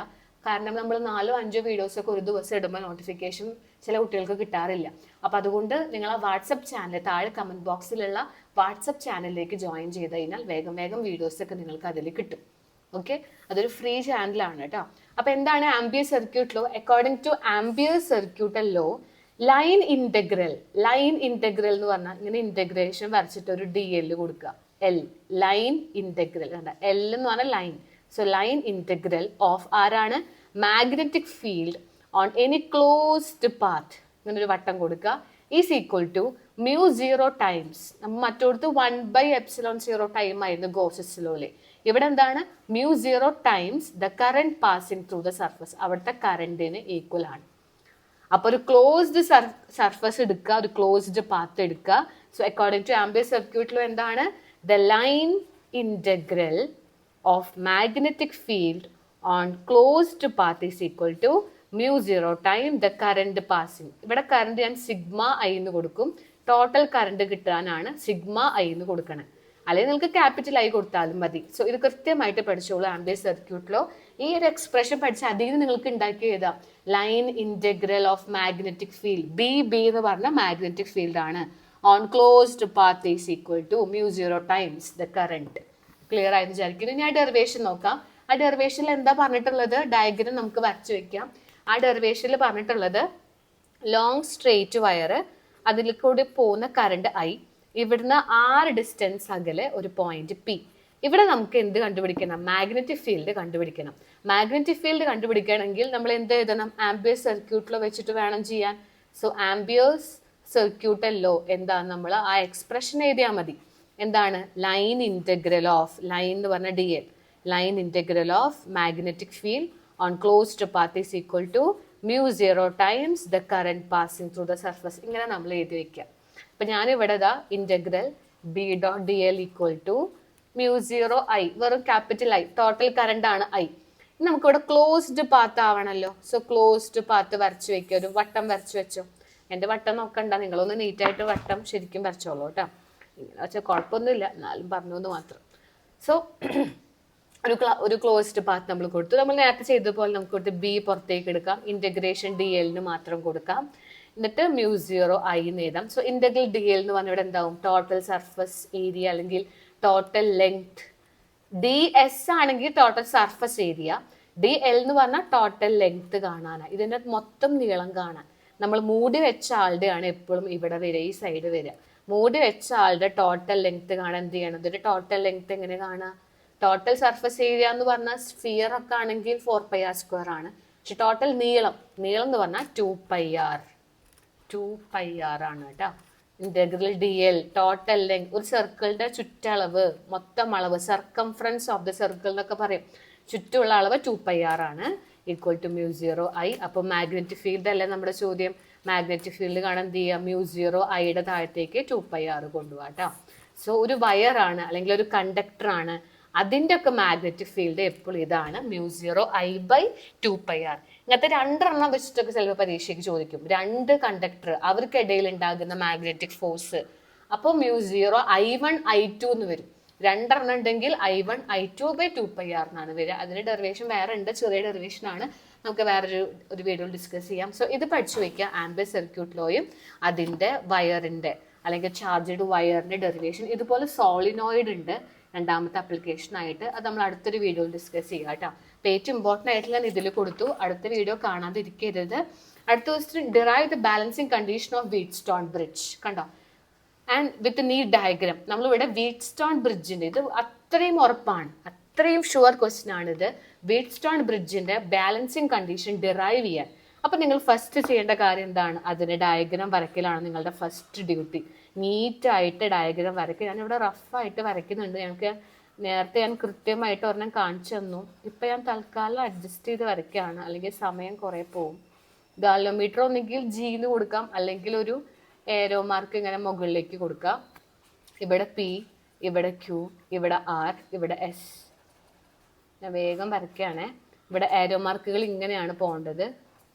കാരണം നമ്മൾ 4-5 വീഡിയോസ് ഒക്കെ ഒരു ദിവസം ഇടുമ്പോൾ നോട്ടിഫിക്കേഷൻ ചില കുട്ടികൾക്ക് കിട്ടാറില്ല. അപ്പോൾ അതുകൊണ്ട് നിങ്ങൾ ആ വാട്സപ്പ് ചാനൽ താഴെ കമന്റ് ബോക്സിലുള്ള വാട്സപ്പ് ചാനലിലേക്ക് ജോയിൻ ചെയ്ത് കഴിഞ്ഞാൽ വേഗം വീഡിയോസ് ഒക്കെ നിങ്ങൾക്ക് അതിൽ കിട്ടും. ഓക്കെ, അതൊരു ഫ്രീ ചാനലാണ് കേട്ടോ. അപ്പൊ എന്താണ് Ampere circuit law? According to Ampere circuit law, line integral എന്ന് പറഞ്ഞാൽ ഇങ്ങനെ ഇന്റഗ്രേഷൻ വരച്ചിട്ട് ഒരു DL കൊടുക്കുക. L ലൈൻ ഇന്റഗ്രൽ, L എന്ന് പറഞ്ഞാൽ line. So line integral of ആരാണ്? Magnetic field on any closed path. ഇങ്ങനെ ഒരു വട്ടം കൊടുക്കുക. ഈസ് ഈക്വൽ ടു μ0 ടൈംസ്, നമ്മൾ മറ്റോടത്ത് 1/ε0 ടൈം ആയിരുന്നു ഗോസസ് ലോയില്. ഇവിടെ എന്താണ്? μ0 times the current passing through the surface. അവിടുത്തെ കറന്റിന് ഈക്വൽ ആണ്. അപ്പൊ ഒരു ക്ലോസ്ഡ് സർഫസ് എടുക്കുക, ഒരു ക്ലോസ്ഡ് പാത്ത് എടുക്കുക. സോ അക്കോർഡിംഗ് ടു ആംബിയർ സർക്യൂട്ടിലോ എന്താണ്? The line integral of magnetic field on closed path is equal to μ0 time the current passing. ഇവിടെ കറണ്ട് ഞാൻ സിഗ്മ I എന്ന് കൊടുക്കും. ടോട്ടൽ കറണ്ട് കിട്ടാനാണ് സിഗ്മ I എന്ന് കൊടുക്കണം. അല്ലെങ്കിൽ നിങ്ങൾക്ക് ക്യാപിറ്റൽ I കൊടുത്താലും മതി. സോ ഇത് കൃത്യമായിട്ട് പഠിച്ചോളൂ. ആംബിയർ സർക്യൂട്ടിലോ ഈ ഒരു എക്സ്പ്രഷൻ പഠിച്ച് അതിന് നിങ്ങൾക്ക് ഉണ്ടാക്കി എഴുതാം. Line integral of magnetic field, B എന്ന് പറഞ്ഞ മാഗ്നറ്റിക് ഫീൽഡ് ആണ്. On closed path is equal to μ0 times the current. Clear ആയി വിചാരിക്കുന്നു. ഇനി ആ ഡെറിവേഷൻ നോക്കാം. ആ ഡെറിവേഷനിൽ എന്താ പറഞ്ഞിട്ടുള്ളത്? ഡയഗ്രം നമുക്ക് വരച്ചു വെക്കാം. ആ ഡെറിവേഷനിൽ പറഞ്ഞിട്ടുള്ളത് ലോങ് സ്ട്രെയിറ്റ് വയർ, അതിൽ കൂടി പോകുന്ന കറണ്ട് I, ഇവിടുന്ന് 6 ഡിസ്റ്റൻസ് അകലെ ഒരു പോയിന്റ് P. ഇവിടെ നമുക്ക് എന്ത് കണ്ടുപിടിക്കണം? മാഗ്നറ്റിക് ഫീൽഡ് കണ്ടുപിടിക്കണം. മാഗ്നറ്റിക് ഫീൽഡ് കണ്ടുപിടിക്കണമെങ്കിൽ നമ്മൾ എന്ത് എഴുതണം? ആംബിയർ സർക്യൂട്ടിലോ വെച്ചിട്ട് വേണം ചെയ്യാൻ. സോ ആംബിയേഴ്സ് സർക്യൂട്ട് ലോ എന്താണ്? നമ്മൾ ആ എക്സ്പ്രഷൻ എഴുതിയാൽ മതി. എന്താണ്? ലൈൻ ഇന്റഗ്രൽ ഓഫ്, ലൈൻ എന്ന് പറഞ്ഞ DL, line integral of magnetic field on closed path is equal to μ0 times the current passing through the surface. ഇങ്ങനെ നമ്മൾ എഴുതി വെക്കുക. അപ്പൊ ഞാനിവിടെ integral B.dl equal to μ0 I, വെറും ക്യാപിറ്റൽ I, ടോട്ടൽ കറണ്ട് ആണ് I. നമുക്കിവിടെ ക്ലോസ്ഡ് പാത്ത് ആവണല്ലോ. സോ ക്ലോസ്ഡ് പാത്ത് വരച്ചു വെക്കുക. ഒരു വട്ടം വരച്ചു വെച്ചോ. എൻ്റെ വട്ടം നോക്കണ്ട, നിങ്ങളൊന്ന് നീറ്റായിട്ട് വട്ടം ശരിക്കും വരച്ചോളൂ കേട്ടോ. ഇങ്ങനെ വെച്ചാൽ കുഴപ്പമൊന്നുമില്ല, എന്നാലും പറഞ്ഞു എന്ന് മാത്രം. സോ ഒരു ക്ലോസ്ഡ് പാത്ത് നമ്മൾ കൊടുത്തു. നമ്മൾ നേരത്തെ ചെയ്തതുപോലെ നമുക്ക് കൊടുത്ത് B പുറത്തേക്ക് എടുക്കാം. ഇന്റഗ്രേഷൻ DL മാത്രം കൊടുക്കാം. എന്നിട്ട് μ0 I എന്ന് എഴുതാം. സോ ഇന്റഗ്രൽ DL എന്ന് പറഞ്ഞാൽ ഇവിടെ എന്താവും? ടോട്ടൽ സർഫസ് ഏരിയ അല്ലെങ്കിൽ ടോട്ടൽ ലെങ്ത്. DS ആണെങ്കിൽ ടോട്ടൽ സർഫസ് ഏരിയ, DL എന്ന് പറഞ്ഞാൽ ടോട്ടൽ ലെങ്ത് കാണാനാണ്. ഇതിൻ്റെ മൊത്തം നീളം കാണാൻ നമ്മൾ മൂടി വെച്ച ആളുടെ ആണ് എപ്പോഴും ഇവിടെ വരിക, ഈ സൈഡ് വരിക. മൂടി വെച്ച ആളുടെ ടോട്ടൽ ലെങ്ത് കാണാൻ എന്ത് ചെയ്യണം? ഇതിന്റെ ടോട്ടൽ ലെങ്ത് എങ്ങനെ കാണാം? ടോട്ടൽ സർഫസ് ഏരിയ എന്ന് പറഞ്ഞാൽ സ്ഫിയർ ഒക്കെ ആണെങ്കിൽ 4πr² ആണ്. പക്ഷെ ടോട്ടൽ നീളം എന്ന് പറഞ്ഞാൽ 2πr ആണ് കേട്ടോ. ഇന്റഗ്രൽ DL ടോട്ടൽ ലെങ്ത്, ഒരു സർക്കിളിന്റെ ചുറ്റളവ്, മൊത്തം അളവ്, സർക്കംഫറൻസ് ഓഫ് ദ സർക്കിൾ എന്നൊക്കെ പറയും. ചുറ്റുമുള്ള അളവ് 2πr ആണ്. Equal to μ0 I. അപ്പോൾ മാഗ്നറ്റിക് ഫീൽഡ് അല്ലേ നമ്മുടെ ചോദ്യം. മാഗ്നറ്റിക് ഫീൽഡ് കാണാൻ എന്ത് ചെയ്യുക? μ0 Iയുടെ താഴത്തേക്ക് 2πr കൊണ്ടുപോകാം കേട്ടോ. സോ ഒരു വയർ ആണ് അല്ലെങ്കിൽ ഒരു കണ്ടക്ടർ ആണ്. അതിൻ്റെ ഒക്കെ മാഗ്നറ്റിക് ഫീൽഡ് എപ്പോഴും ഇതാണ് μ0I/2πr. ഇങ്ങനത്തെ 2 വെച്ചിട്ടൊക്കെ ചിലപ്പോൾ പരീക്ഷയ്ക്ക് ചോദിക്കും. 2 കണ്ടക്ടർ അവർക്കിടയിൽ ഉണ്ടാകുന്ന മാഗ്നറ്റിക് ഫോഴ്സ്. അപ്പോൾ μ0I1I2 എന്ന് വരും. 2 ഉണ്ടെങ്കിൽ I1I2/2πr എന്നാണ് വരിക. അതിന്റെ ഡെറിവേഷൻ വേറെ ഉണ്ട്, ചെറിയ ഡെറിവേഷൻ ആണ്, നമുക്ക് വേറൊരു വീഡിയോയിൽ ഡിസ്കസ് ചെയ്യാം. സോ ഇത് പഠിച്ചു വെക്കുക, ആംബിയർ സർക്യൂട്ട് ലോയും അതിന്റെ വയറിന്റെ അല്ലെങ്കിൽ ചാർജ്ഡ് വയറിന്റെ ഡെറിവേഷൻ. ഇതുപോലെ സോളിനോയിഡ് ഉണ്ട് രണ്ടാമത്തെ ആപ്ലിക്കേഷൻ ആയിട്ട്, അത് നമ്മൾ അടുത്തൊരു വീഡിയോയിൽ ഡിസ്കസ് ചെയ്യാം കേട്ടോ. അപ്പോൾ ഏറ്റവും ഇമ്പോർട്ടൻ്റ് ആയിട്ട് ഞാൻ ഇതിൽ കൊടുത്തു, അടുത്ത വീഡിയോ കാണാതിരിക്കരുത്. അടുത്ത ദിവസം derive the balancing condition of whetstone bridge. കണ്ടോ, ആൻഡ് വിത്ത് നീഡ് ഡയഗ്രാം. നമ്മളിവിടെ വീറ്റ്സ്റ്റോൺ ബ്രിഡ്ജിന്റെ ഇത് അത്രയും ഉറപ്പാണ്, അത്രയും ഷുവർ ക്വസ്റ്റ്യൻ ആണിത്. വീറ്റ്സ്റ്റോൺ ബ്രിഡ്ജിന്റെ ബാലൻസിങ് കണ്ടീഷൻ ഡിറൈവ് ചെയ്യാൻ. അപ്പൊ നിങ്ങൾ ഫസ്റ്റ് ചെയ്യേണ്ട കാര്യം എന്താണ്? അതിന്റെ ഡയഗ്രാം വരയ്ക്കലാണ് നിങ്ങളുടെ ഫസ്റ്റ് ഡ്യൂട്ടി. നീറ്റായിട്ട് ഡയഗ്രാം വരയ്ക്കുക. ഞാനിവിടെ റഫായിട്ട് വരയ്ക്കുന്നുണ്ട്. ഞങ്ങൾക്ക് നേരത്തെ ഞാൻ കൃത്യമായിട്ട് ഒരെണ്ണം കാണിച്ചു തന്നു. ഇപ്പം ഞാൻ തൽക്കാലം അഡ്ജസ്റ്റ് ചെയ്ത് വരയ്ക്കുകയാണ്, അല്ലെങ്കിൽ സമയം കുറേ പോകും. ഗാലോമീറ്റർ ഒന്നെങ്കിൽ ജിന്ന് കൊടുക്കാം, അല്ലെങ്കിൽ ഒരു ഏരോ മാർക്ക് ഇങ്ങനെ മുകളിലേക്ക് കൊടുക്കാം. ഇവിടെ പി, ഇവിടെ ക്യൂ, ഇവിടെ ആർ, ഇവിടെ എസ്. ഞാൻ വേഗം വരയ്ക്കുകയാണേ. ഇവിടെ ഏരോ മാർക്കുകൾ ഇങ്ങനെയാണ് പോകേണ്ടത്.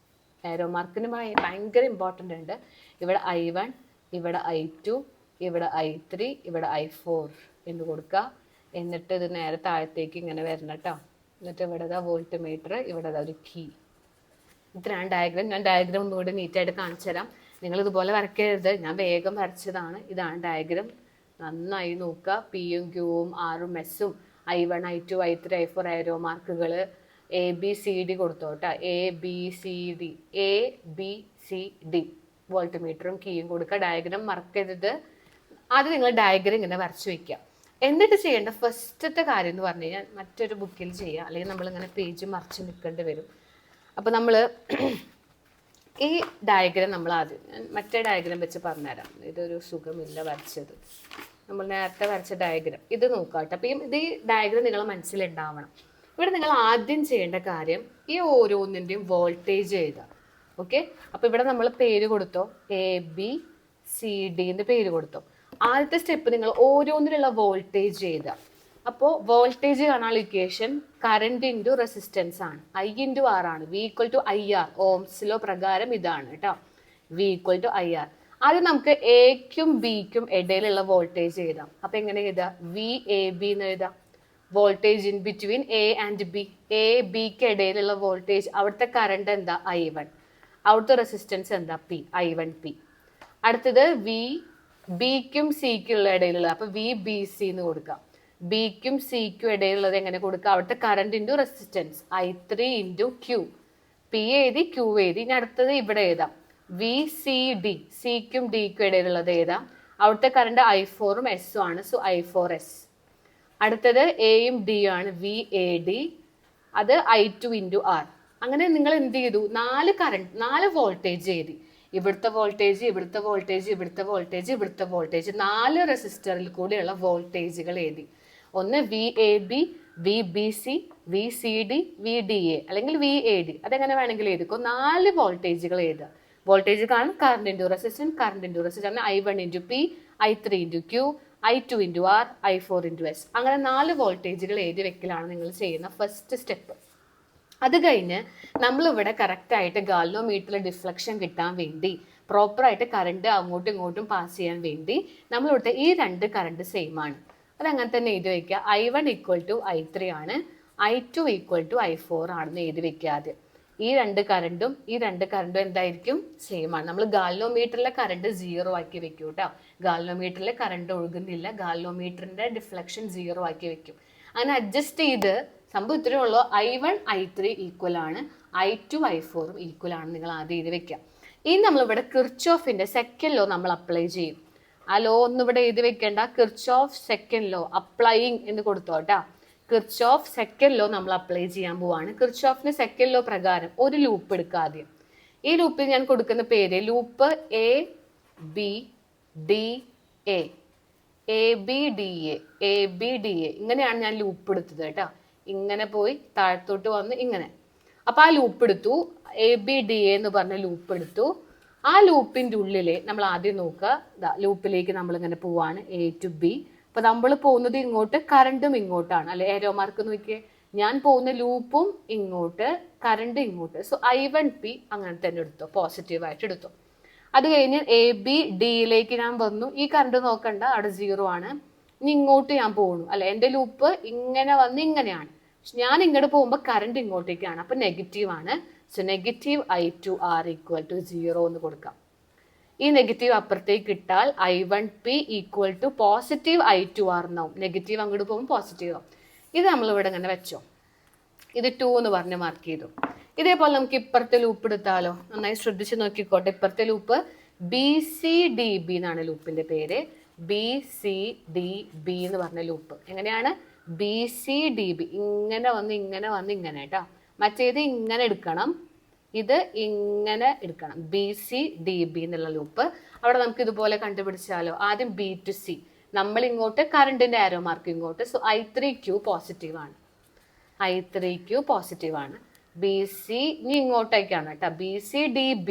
ഏരോ മാർക്കിന് ഭയങ്കര ഇമ്പോർട്ടൻ്റ് ഉണ്ട്. ഇവിടെ I1, ഇവിടെ I2, ഇവിടെ I3, ഇവിടെ I4 എന്ന് കൊടുക്കുക. എന്നിട്ട് ഇത് നേരെ താഴത്തേക്ക് ഇങ്ങനെ വരണം കേട്ടോ. എന്നിട്ട് ഇവിടെ വോൾട്ട് മീറ്റർ, ഇവിടെ ഒരു കീ. ഇത്രയാണ് ഡയഗ്രാം. ഞാൻ ഡയഗ്രാം ഒന്നുകൂടി നീറ്റായിട്ട് കാണിച്ചു തരാം. നിങ്ങൾ ഇതുപോലെ വരയ്ക്കരുത്, ഞാൻ വേഗം വരച്ചതാണ്. ഇതാണ് ഡയഗ്രാം, നന്നായി നോക്കുക. പിയും ക്യൂവും ആറും എസും I1, I2, I3, I4 arrow മാർക്കുകൾ ABCD കൊടുത്തു കേട്ടോ. ABCD വോൾട്ട് മീറ്ററും കീയും കൊടുക്കുക. ഡയഗ്രാം മറക്കരുത്. ആദ്യം നിങ്ങൾ ഡയഗ്രാം ഇങ്ങനെ വരച്ചു വെക്കുക. എന്നിട്ട് ചെയ്യേണ്ട ഫസ്റ്റത്തെ കാര്യം എന്ന് പറഞ്ഞു കഴിഞ്ഞാൽ മറ്റൊരു ബുക്കിൽ ചെയ്യുക, അല്ലെങ്കിൽ നമ്മളിങ്ങനെ പേജ് മറിച്ച് നിൽക്കേണ്ടി വരും. അപ്പോൾ നമ്മൾ ഈ ഡയഗ്രാം നമ്മൾ ആദ്യം മറ്റേ ഡയഗ്രാം വെച്ച് പറഞ്ഞുതരാം. ഇതൊരു സുഖമില്ല വരച്ചത്, നമ്മൾ നേരത്തെ വരച്ച ഡയഗ്രാം ഇത് നോക്കാട്ടെ. അപ്പം ഇത് ഈ ഡയഗ്രാം നിങ്ങളെ മനസ്സിലുണ്ടാവണം. ഇവിടെ നിങ്ങൾ ആദ്യം ചെയ്യേണ്ട കാര്യം ഈ ഓരോന്നിൻ്റെയും വോൾട്ടേജ് എഴുതുക. ഓക്കെ, അപ്പോൾ ഇവിടെ നമ്മൾ പേര് കൊടുത്തോ, ABCD എന്ന് പേര് കൊടുത്തോ. ആദ്യത്തെ സ്റ്റെപ്പ് നിങ്ങൾ ഓരോന്നിലുള്ള വോൾട്ടേജ് എഴുതുക. അപ്പോൾ വോൾട്ടേജ് കാണാനുള്ള ഇക്വേഷൻ കറണ്ട് ഇൻറ്റു റെസിസ്റ്റൻസ് ആണ്. I/R ആണ്. V = IR. ഓംസ് ലോ പ്രകാരം ഇതാണ് കേട്ടോ, V = IR. ആദ്യം നമുക്ക് എക്കും ബിക്കും ഇടയിലുള്ള വോൾട്ടേജ് എഴുതാം. അപ്പൊ എങ്ങനെ എഴുതാം? VAB എന്ന് എഴുതാം. Voltage in between A and B. A Bക്ക് ഇടയിലുള്ള വോൾട്ടേജ്, അവിടുത്തെ കറണ്ട് എന്താ? I1. അവിടുത്തെ റെസിസ്റ്റൻസ് എന്താ? P. I1P. അടുത്തത് Bക്കും Cക്കും ഉള്ള ഇടയിലുള്ള, അപ്പൊ VBC എന്ന് കൊടുക്കാം. Bക്കും Cക്കും ഇടയിലുള്ളത് എങ്ങനെ കൊടുക്കുക? അവിടുത്തെ current into resistance I3 × Q. P എഴുതി, Q എഴുതി. ഇനി അടുത്തത് ഇവിടെ എഴുതാം VCD. Cക്കും Dക്കും ഇടയിലുള്ളത് എഴുതാം. അവിടുത്തെ കറണ്ട് I4ഉം എസും ആണ്, സോ I4S. അടുത്തത് എയും ഡിയും ആണ്, VAD. അത് I2 × R. അങ്ങനെ നിങ്ങൾ എന്ത് ചെയ്തു? 4 വോൾട്ടേജ് എഴുതി. ഇവിടുത്തെ വോൾട്ടേജ്, ഇവിടുത്തെ വോൾട്ടേജ്, ഇവിടുത്തെ വോൾട്ടേജ്, ഇവിടുത്തെ വോൾട്ടേജ്, 4 റെസിസ്റ്ററിൽ കൂടെയുള്ള വോൾട്ടേജുകൾ എഴുതി. ഒന്ന് VAB, VBC, VCD, VDA അല്ലെങ്കിൽ VAD. അതെങ്ങനെ വേണമെങ്കിലും എഴുതിക്കോ. 4 വോൾട്ടേജുകൾ എഴുതുക. വോൾട്ടേജ് കാണും, current into resistance, current into resistance, I1 × P, I3 × Q, I2 × R, I4 × S. അങ്ങനെ 4 വോൾട്ടേജുകൾ എഴുതി വെക്കലാണ് നിങ്ങൾ ചെയ്യുന്ന ഫസ്റ്റ് സ്റ്റെപ്പ്. അത് കഴിഞ്ഞ് നമ്മളിവിടെ കറക്റ്റായിട്ട് ഗാൽവനോമീറ്ററിൽ ഡിഫ്ലക്ഷൻ കിട്ടാൻ വേണ്ടി, പ്രോപ്പറായിട്ട് കറണ്ട് അങ്ങോട്ടും ഇങ്ങോട്ടും പാസ് ചെയ്യാൻ വേണ്ടി നമ്മളിവിടുത്തെ ഈ 2 കറണ്ട് സെയിം ആണ്. അതങ്ങനെ തന്നെ എഴുതി വയ്ക്കുക. I1 = I3 ആണ്, I2 = I4 ആണെന്ന് എഴുതി വെക്കുക ആദ്യം. ഈ 2 കറണ്ടും എന്തായിരിക്കും? സെയിം ആണ്. നമ്മൾ ഗാൽവനോമീറ്ററിലെ കറണ്ട് 0 ആക്കി വെക്കും കേട്ടോ. ഗാൽവനോമീറ്ററിലെ കറണ്ട് ഒഴുകുന്നില്ല, ഗാൽവനോമീറ്ററിന്റെ ഡിഫ്ലക്ഷൻ 0 ആക്കി വെക്കും. അങ്ങനെ അഡ്ജസ്റ്റ് ചെയ്ത് സംഭവം ഇത്രയേ ഉള്ളൂ. I1 I3 ഈക്വൽ ആണ്, I2 I4ഉം ഈക്വൽ ആണ്. നിങ്ങൾ ആദ്യം എഴുതി വെക്കുക. ഇനി നമ്മളിവിടെ കിർച്ചോഫിന്റെ സെക്കൻഡ് ലോ നമ്മൾ അപ്ലൈ ചെയ്യും. ആ ലോ ഒന്നും ഇവിടെ എഴുതി വെക്കേണ്ട. കിർച്ചോഫ് സെക്കൻഡ് ലോ അപ്ലൈയിങ് എന്ന് കൊടുത്തോട്ടാ. കിർച്ചോഫ് സെക്കൻഡ് ലോ നമ്മൾ അപ്ലൈ ചെയ്യാൻ പോവാണ്. കിർച്ചോഫിന്റെ സെക്കൻഡ് ലോ പ്രകാരം ഒരു ലൂപ്പ് എടുക്കുക ആദ്യം. ഈ ലൂപ്പിൽ ഞാൻ കൊടുക്കുന്ന പേര് ലൂപ്പ് ABDA. ABDA ഇങ്ങനെയാണ് ഞാൻ ലൂപ്പ് എടുത്തത് കേട്ടോ. ഇങ്ങനെ പോയി താഴത്തോട്ട് വന്ന് ഇങ്ങനെ. അപ്പൊ ആ ലൂപ്പ് എടുത്തു, ABDA എന്ന് പറഞ്ഞ ലൂപ്പ് എടുത്തു. ആ ലൂപ്പിന്റെ ഉള്ളില് നമ്മൾ ആദ്യം നോക്കുക, ലൂപ്പിലേക്ക് നമ്മൾ ഇങ്ങനെ പോവാണ് A to B. അപ്പൊ നമ്മൾ പോകുന്നത് ഇങ്ങോട്ട്, കറണ്ടും ഇങ്ങോട്ടാണ് അല്ലെ. ഏരോ മാർക്ക് നോക്കിയേ, ഞാൻ പോകുന്ന ലൂപ്പും ഇങ്ങോട്ട്, കറണ്ട് ഇങ്ങോട്ട്. സോ I1P അങ്ങനെ തന്നെ എടുത്തോ, പോസിറ്റീവായിട്ട് എടുത്തോ. അത് കഴിഞ്ഞ് AB Dയിലേക്ക് ഞാൻ വന്നു. ഈ കറണ്ട് നോക്കണ്ട, അവിടെ 0 ആണ്. ഇനി ഇങ്ങോട്ട് ഞാൻ പോകുന്നു അല്ലെ. എൻ്റെ ലൂപ്പ് ഇങ്ങനെ വന്ന് ഇങ്ങനെയാണ്. ഞാൻ ഇങ്ങോട്ട് പോകുമ്പോൾ കറണ്ട് ഇങ്ങോട്ടേക്കാണ്, അപ്പൊ നെഗറ്റീവ് ആണ്. So negative I2R equal to 0 എന്ന് കൊടുക്കാം. ഈ നെഗറ്റീവ് അപ്പുറത്തേക്ക് ഇട്ടാൽ I1P equal to positive I2R എന്നാവും. നെഗറ്റീവ് അങ്ങോട്ട് പോകുമ്പോൾ പോസിറ്റീവ് ആവും. ഇത് നമ്മൾ ഇവിടെ ഇങ്ങനെ വെച്ചോ. ഇത് 2 എന്ന് പറഞ്ഞ് മാർക്ക് ചെയ്തു. ഇതേപോലെ നമുക്ക് ഇപ്പുറത്തെ ലൂപ്പ് എടുത്താലോ. നന്നായി ശ്രദ്ധിച്ച് നോക്കിക്കോട്ടെ. ഇപ്പുറത്തെ ലൂപ്പ് BCDB എന്നാണ് ലൂപ്പിന്റെ പേര്. BCDB എന്ന് പറഞ്ഞ ലൂപ്പ് എങ്ങനെയാണ്? BCDB ഇങ്ങനെ വന്ന് ഇങ്ങനെ വന്ന് ഇങ്ങനെ കേട്ടോ. മറ്റേത് ഇങ്ങനെ എടുക്കണം, ഇത് ഇങ്ങനെ എടുക്കണം. BCDB എന്നുള്ള ലൂപ്പ് അവിടെ നമുക്ക് ഇതുപോലെ കണ്ടുപിടിച്ചാലോ. ആദ്യം B to C, നമ്മൾ ഇങ്ങോട്ട്, കറണ്ടിന്റെ ആരോ മാർക്ക് ഇങ്ങോട്ട്. സോ I3Q പോസിറ്റീവ് ആണ്. I3Q പോസിറ്റീവ് ആണ്. BC ഇനി ഇങ്ങോട്ടേക്കാണ് കേട്ടോ, BCDB.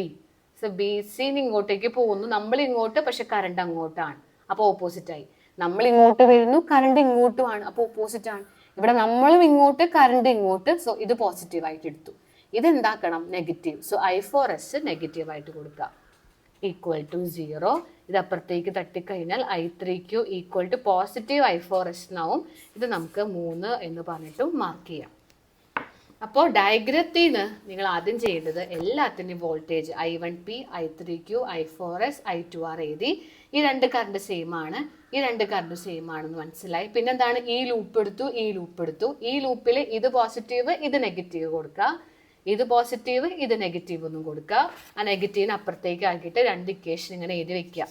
സോ BC ഇങ്ങോട്ടേക്ക് പോകുന്നു, നമ്മൾ ഇങ്ങോട്ട്, പക്ഷെ കറണ്ട് അങ്ങോട്ടാണ്, അപ്പൊ ഓപ്പോസിറ്റ് ആയി. നമ്മൾ ഇങ്ങോട്ട് വരുന്നു, കറണ്ട് ഇങ്ങോട്ടുമാണ്, അപ്പൊ ഓപ്പോസിറ്റ് ആണ്. ഇവിടെ നമ്മളും ഇങ്ങോട്ട്, കറണ്ട് ഇങ്ങോട്ട്. സോ ഇത് പോസിറ്റീവ് ആയിട്ട് എടുത്തു. ഇത് എന്താക്കണം? നെഗറ്റീവ്. സോ I4S നെഗറ്റീവ് ആയിട്ട് കൊടുക്കുക, ഈക്വൽ ടു 0. ഇത് അപ്പുറത്തേക്ക് തട്ടിക്കഴിഞ്ഞാൽ I3Q equal to positive I4S എന്നാവും. ഇത് നമുക്ക് 3 എന്ന് പറഞ്ഞിട്ടും മാർക്ക് ചെയ്യാം. അപ്പോൾ ഡയഗ്രത്തിൽ നിന്ന് നിങ്ങൾ ആദ്യം ചെയ്യേണ്ടത് എല്ലാത്തിൻ്റെയും voltage I1P, I3Q, I4S, I2R എഴുതി. ഈ രണ്ട് കറണ്ട് സെയിം ആണ്, ഈ രണ്ട് കറണ്ട് സെയിം ആണെന്ന് മനസ്സിലായി. പിന്നെന്താണ്? ഈ ലൂപ്പ് എടുത്തു, ഈ ലൂപ്പ് എടുത്തു. ഈ ലൂപ്പിൽ ഇത് പോസിറ്റീവ്, ഇത് നെഗറ്റീവ് കൊടുക്കുക. ഇത് പോസിറ്റീവ്, ഇത് നെഗറ്റീവ് ഒന്നും കൊടുക്കുക. ആ നെഗറ്റീവിന് അപ്പുറത്തേക്ക് ആക്കിയിട്ട് രണ്ട് ഇക്വേഷൻ ഇങ്ങനെ എഴുതി വെക്കുക.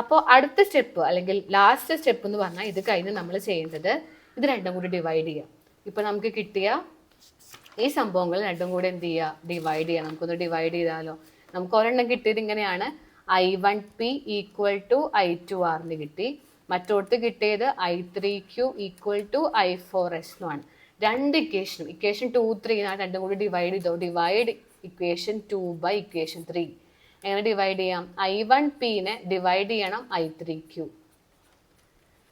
അപ്പോൾ അടുത്ത സ്റ്റെപ്പ് അല്ലെങ്കിൽ ലാസ്റ്റ് സ്റ്റെപ്പ് എന്ന് പറഞ്ഞാൽ ഇത് കഴിഞ്ഞ് നമ്മൾ ചെയ്യേണ്ടത് ഇത് രണ്ടും കൂടി ഡിവൈഡ് ചെയ്യുക. ഇപ്പം നമുക്ക് കിട്ടിയ ഈ സംഭവങ്ങൾ രണ്ടും കൂടി എന്ത് ചെയ്യുക? ഡിവൈഡ് ചെയ്യുക. നമുക്കൊന്ന് ഡിവൈഡ് ചെയ്താലോ. നമുക്ക് ഒരെണ്ണം കിട്ടിയത് ഇങ്ങനെയാണ്, I1P ഈക്വൽ ടു I2R എന്ന് കിട്ടി. മറ്റോടത്ത് കിട്ടിയത് I3Q ഈക്വൽ ടു I4S എന്നാണ്. രണ്ട് ഇക്വേഷനും, ഇക്വേഷൻ 2, 3 രണ്ടും കൂടി ഡിവൈഡ് ചെയ്തോ. Divide equation 2 by equation 3. എങ്ങനെ ഡിവൈഡ് ചെയ്യാം? I1Pനെ ഡിവൈഡ് ചെയ്യണം I3Q.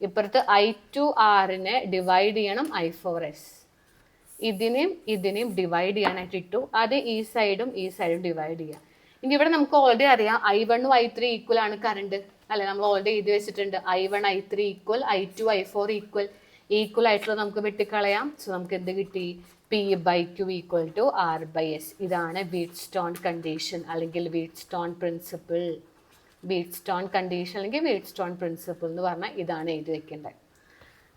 ഇപ്പുറത്ത് I2Rനെ ഡിവൈഡ് ചെയ്യണം I4S. ഇതിനെയും ഡിവൈഡ് ചെയ്യാനായിട്ട് ഇട്ടു. അത് ഈ സൈഡും ഡിവൈഡ് ചെയ്യാം. ഇനി ഇവിടെ നമുക്ക് ഓൾറെഡി അറിയാം I1 I3 ഈക്വൽ ആണ് കറണ്ട് അല്ലെ. നമ്മൾ ഓൾറെഡി എഴുതി വെച്ചിട്ടുണ്ട് I1 I3 equal, I2 I4 equal ആയിട്ടുള്ളത് നമുക്ക് വെട്ടിക്കളയാം. സോ നമുക്ക് എന്ത് കിട്ടി? P/Q equal to R/S. ഇതാണ് വീറ്റ്സ്റ്റോൺ കണ്ടീഷൻ അല്ലെങ്കിൽ വീറ്റ്സ്റ്റോൺ പ്രിൻസിപ്പിൾ. വീറ്റ്സ്റ്റോൺ കണ്ടീഷൻ അല്ലെങ്കിൽ വീറ്റ്സ്റ്റോൺ പ്രിൻസിപ്പിൾ എന്ന് പറഞ്ഞാൽ ഇതാണ് എഴുതി വെക്കേണ്ടത്.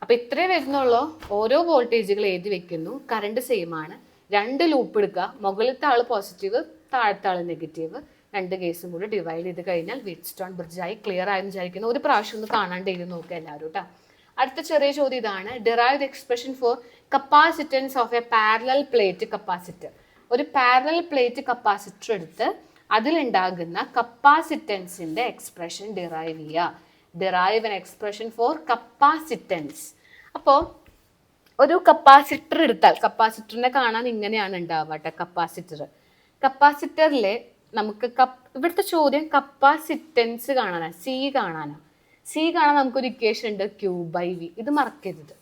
അപ്പൊ ഇത്രേ വരുന്നുള്ളൂ. ഓരോ വോൾട്ടേജുകൾ എഴുതി വെക്കുന്നു, കറണ്ട് സെയിം ആണ്. രണ്ട് ലൂപ്പ് എടുക്കുക, മുകളിലത്തെ ആള് പോസിറ്റീവ്, താഴത്തെ ആള് നെഗറ്റീവ്. രണ്ട് കേസും കൂടി ഡിവൈഡ് ചെയ്ത് കഴിഞ്ഞാൽ വീറ്റ്സ്റ്റോൺ ബ്രിഡ്ജായി. ക്ലിയർ ആയെന്ന് വിചാരിക്കുന്നു. ഒരു പ്രാവശ്യം ഒന്ന് കാണാണ്ട് എഴുതി നോക്കുക എല്ലാവരും കേട്ടോ. അടുത്ത ചെറിയ ചോദ്യം ഇതാണ്, derive the expression four capacitance of A parallel plate capacitor. ഒരു പാരലൽ പ്ലേറ്റ് കപ്പാസിറ്റർ എടുത്ത് അതിലുണ്ടാകുന്ന കപ്പാസിറ്റൻസിന്റെ എക്സ്പ്രഷൻ ഡിറൈവ് ചെയ്യുക. Derive an expression for capacitance. അപ്പോൾ ഒരു കപ്പാസിറ്റർ എടുത്താൽ, കപ്പാസിറ്ററിനെ കാണാൻ ഇങ്ങനെയാണ് ഉണ്ടാവുക. കപ്പാസിറ്ററിൽ നമുക്ക് ഇവിടുത്തെ ചോദ്യം കപ്പാസിറ്റൻസ് കാണാനാണ്, സി കാണാൻ നമുക്കൊരു ഇക്വേഷൻ ഉണ്ട്, Q/V. ഇത് മറക്കരുത്.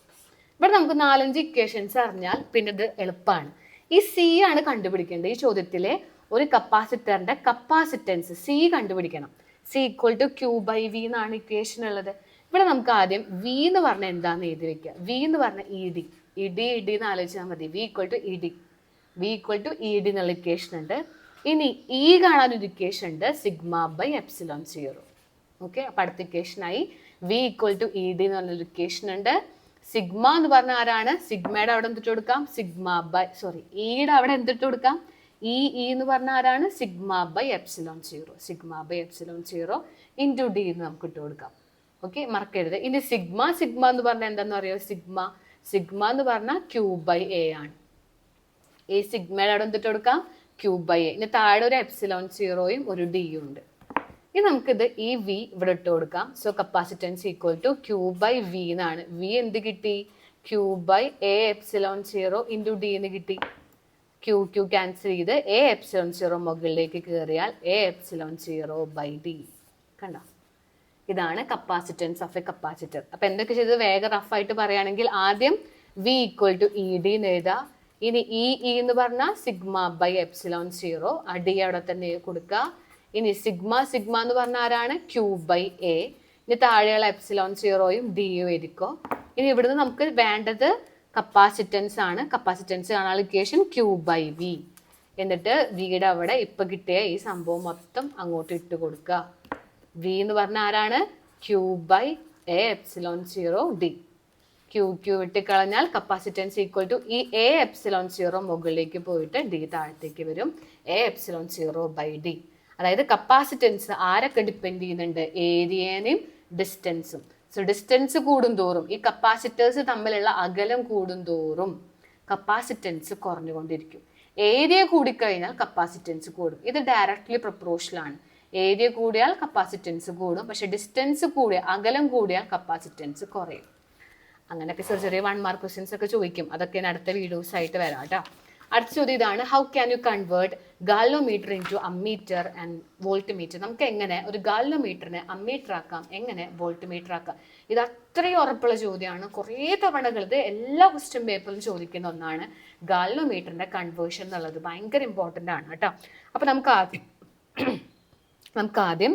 ഇവിടെ നമുക്ക് 4-5 ഇക്വേഷൻസ് അറിഞ്ഞാൽ പിന്നെ ഇത് എളുപ്പമാണ്. ഈ സി ആണ് കണ്ടുപിടിക്കേണ്ടത്. ഈ ചോദ്യത്തിലെ ഒരു കപ്പാസിറ്ററിന്റെ കപ്പാസിറ്റൻസ് സി കണ്ടുപിടിക്കണം. സി ഈക്വൽ ടു Q/V എന്നാണ് ഇക്വേഷൻ ഉള്ളത്. ഇവിടെ നമുക്ക് ആദ്യം വി എന്ന് പറഞ്ഞാൽ എന്താന്ന് എഴുതി വെക്കുക. വി എന്ന് പറഞ്ഞാൽ ED എന്ന് ആലോചിച്ചാൽ മതി. വി ഈക്വൽ ടു ED എന്നുള്ള ഇക്വേഷൻ ഉണ്ട്. ഇനി ഇ കാണാനൊരു ഇക്വേഷൻ ഉണ്ട്, σ/ε0. ഓക്കെ, അപ്പൊ അടുത്ത ഇക്വേഷനായി വി ഈക്വൽ ടു ED എന്ന് പറഞ്ഞൊരു ഇക്വേഷൻ ഉണ്ട്. സിഗ്മ എന്ന് പറഞ്ഞ ആരാണ്? സിഗ്മയുടെ അവിടെ എന്തിട്ട് കൊടുക്കാം? ഇയുടെ അവിടെ എന്തിട്ട് കൊടുക്കാം? ഇ എന്ന് പറഞ്ഞ ആരാണ്? σ/ε0 ഇൻറ്റു ഡി എന്ന് നമുക്ക് ഇട്ട് കൊടുക്കാം. ഓക്കെ, മറക്കരുത്. ഇനി സിഗ്മ എന്ന് പറഞ്ഞാൽ എന്താന്ന് അറിയോ? സിഗ്മ എന്ന് പറഞ്ഞാൽ Q/A ആണ്. ഈ സിഗ്മയുടെ അവിടെ എന്തിട്ട് കൊടുക്കാം? Q/A. ഇനി താഴെ ഒരു ε0യും ഒരു ഡിയും ഉണ്ട്. ഇനി നമുക്കിത് ഈ വി ഇവിടെ ഇട്ട് കൊടുക്കാം. So capacitance equal to Q/V എന്നാണ്. വി എന്ത് കിട്ടി? Q/A∈0 ഇൻറ്റു ഡി എന്ന് കിട്ടി. Q ക്യാൻസൽ ചെയ്ത് A∈0 മുകളിലേക്ക് കയറിയാൽ A∈0/D. കണ്ടോ? ഇതാണ് കപ്പാസിറ്റൻസ് ഓഫ് എ കപ്പാസിറ്റർ. അപ്പൊ എന്തൊക്കെ ചെയ്തത് വേഗം റഫായിട്ട് പറയുകയാണെങ്കിൽ ആദ്യം V = ED എന്ന് എഴുതാം. ഇനി E എന്ന് പറഞ്ഞാൽ σ/ε0, ആ D അവിടെ തന്നെ കൊടുക്കുക. ഇനി സിഗ്മ എന്ന് പറഞ്ഞാൽ ആരാണ്? Q/A. ഇനി താഴെയുള്ള ε0യും Dയും എഴുതിക്കോ. ഇനി ഇവിടുന്ന് നമുക്ക് വേണ്ടത് കപ്പാസിറ്റൻസ് ആണ്. കപ്പാസിറ്റൻസ് കാണാനുള്ള ഇക്വേഷൻ Q/V. എന്നിട്ട് വിയുടെ അവിടെ ഇപ്പൊ കിട്ടിയ ഈ സംഭവം മൊത്തം അങ്ങോട്ട് ഇട്ട് കൊടുക്കുക. V എന്ന് പറഞ്ഞാൽ ആരാണ്? Q/A∈0D. Q വിട്ടിക്കളഞ്ഞാൽ കപ്പാസിറ്റൻസ് = ഈ A∈0 മുകളിലേക്ക് പോയിട്ട് D താഴത്തേക്ക് വരും. A∈0/D. അതായത് കപ്പാസിറ്റൻസ് ആരൊക്കെ ഡിപ്പെൻഡ് ചെയ്യുന്നുണ്ട്? ഏരിയനെയും ഡിസ്റ്റൻസും. സോ ഡിസ്റ്റൻസ് കൂടുന്തോറും ഈ കപ്പാസിറ്റേഴ്സ് തമ്മിലുള്ള അകലം കൂടുന്തോറും കപ്പാസിറ്റൻസ് കുറഞ്ഞുകൊണ്ടിരിക്കും. ഏരിയ കൂടിക്കഴിഞ്ഞാൽ കപ്പാസിറ്റൻസ് കൂടും. ഇത് ഡയറക്ട്ലി പ്രൊപ്പോർഷണൽ ആണ്. ഏരിയ കൂടിയാൽ കപ്പാസിറ്റൻസ് കൂടും, പക്ഷെ ഡിസ്റ്റൻസ് കൂടിയ അകലം കൂടിയാൽ കപ്പാസിറ്റൻസ് കുറയും. അങ്ങനെയൊക്കെ ചെറിയ 1 മാർക്ക് ക്വസ്റ്റ്യൻസ് ഒക്കെ ചോദിക്കും. അതൊക്കെ അടുത്ത വീഡിയോസ് ആയിട്ട് വരാം കേട്ടോ. അടുത്ത ചോദ്യം ഇതാണ്, how can you convert ഗാലോമീറ്റർ into ammeter and voltmeter? നമുക്ക് എങ്ങനെ ഒരു ഗാലോമീറ്ററിനെ അമ്മീറ്റർ ആക്കാം, എങ്ങനെ വോൾട്ട്മീറ്റർ ആക്കാം? ഇത് അത്രയും ഉറപ്പുള്ള ചോദ്യമാണ്. കുറേ തവണകൾ ഇത് എല്ലാ ക്വസ്റ്റ്യൻ പേപ്പറിലും ചോദിക്കുന്ന ഒന്നാണ്. ഗാലോമീറ്ററിന്റെ കൺവേർഷൻ എന്നുള്ളത് ഭയങ്കര ഇമ്പോർട്ടൻ്റ് ആണ് കേട്ടോ. അപ്പൊ നമുക്ക് ആദ്യം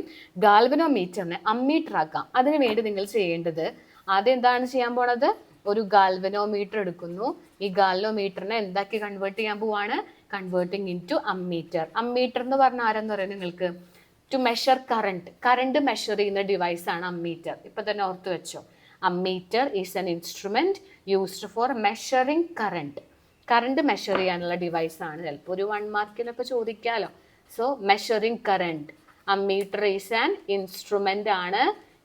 ഗാൽവനോമീറ്ററിനെ അമ്മീറ്റർ ആക്കാം. അതിനു വേണ്ടി നിങ്ങൾ ചെയ്യേണ്ടത് ആദ്യം എന്താണ് ചെയ്യാൻ പോണത്? ഒരു ഗാൽവനോമീറ്റർ എടുക്കുന്നു. ഈ ഗാൽവനോമീറ്ററിനെ എന്താക്കി കൺവേർട്ട് ചെയ്യാൻ പോവാണ്? Converting into ammeter. അമ്മീറ്റർ എന്ന് പറഞ്ഞാൽ ആരെന്ന് പറയുന്നത് നിങ്ങൾക്ക്? ടു മെഷർ കറണ്ട് മെഷർ ചെയ്യുന്ന ഡിവൈസ് ആണ് അമ്മീറ്റർ. ഇപ്പൊ തന്നെ ഓർത്ത് വെച്ചോ. Ammeter is an instrument used for measuring current measure ചെയ്യാനുള്ള ഡിവൈസ് ആണ്. ചിലപ്പോൾ ഒരു 1 മാർക്കിനൊക്കെ ചോദിക്കാലോ. So measuring current. Ammeter is an instrument ആണ്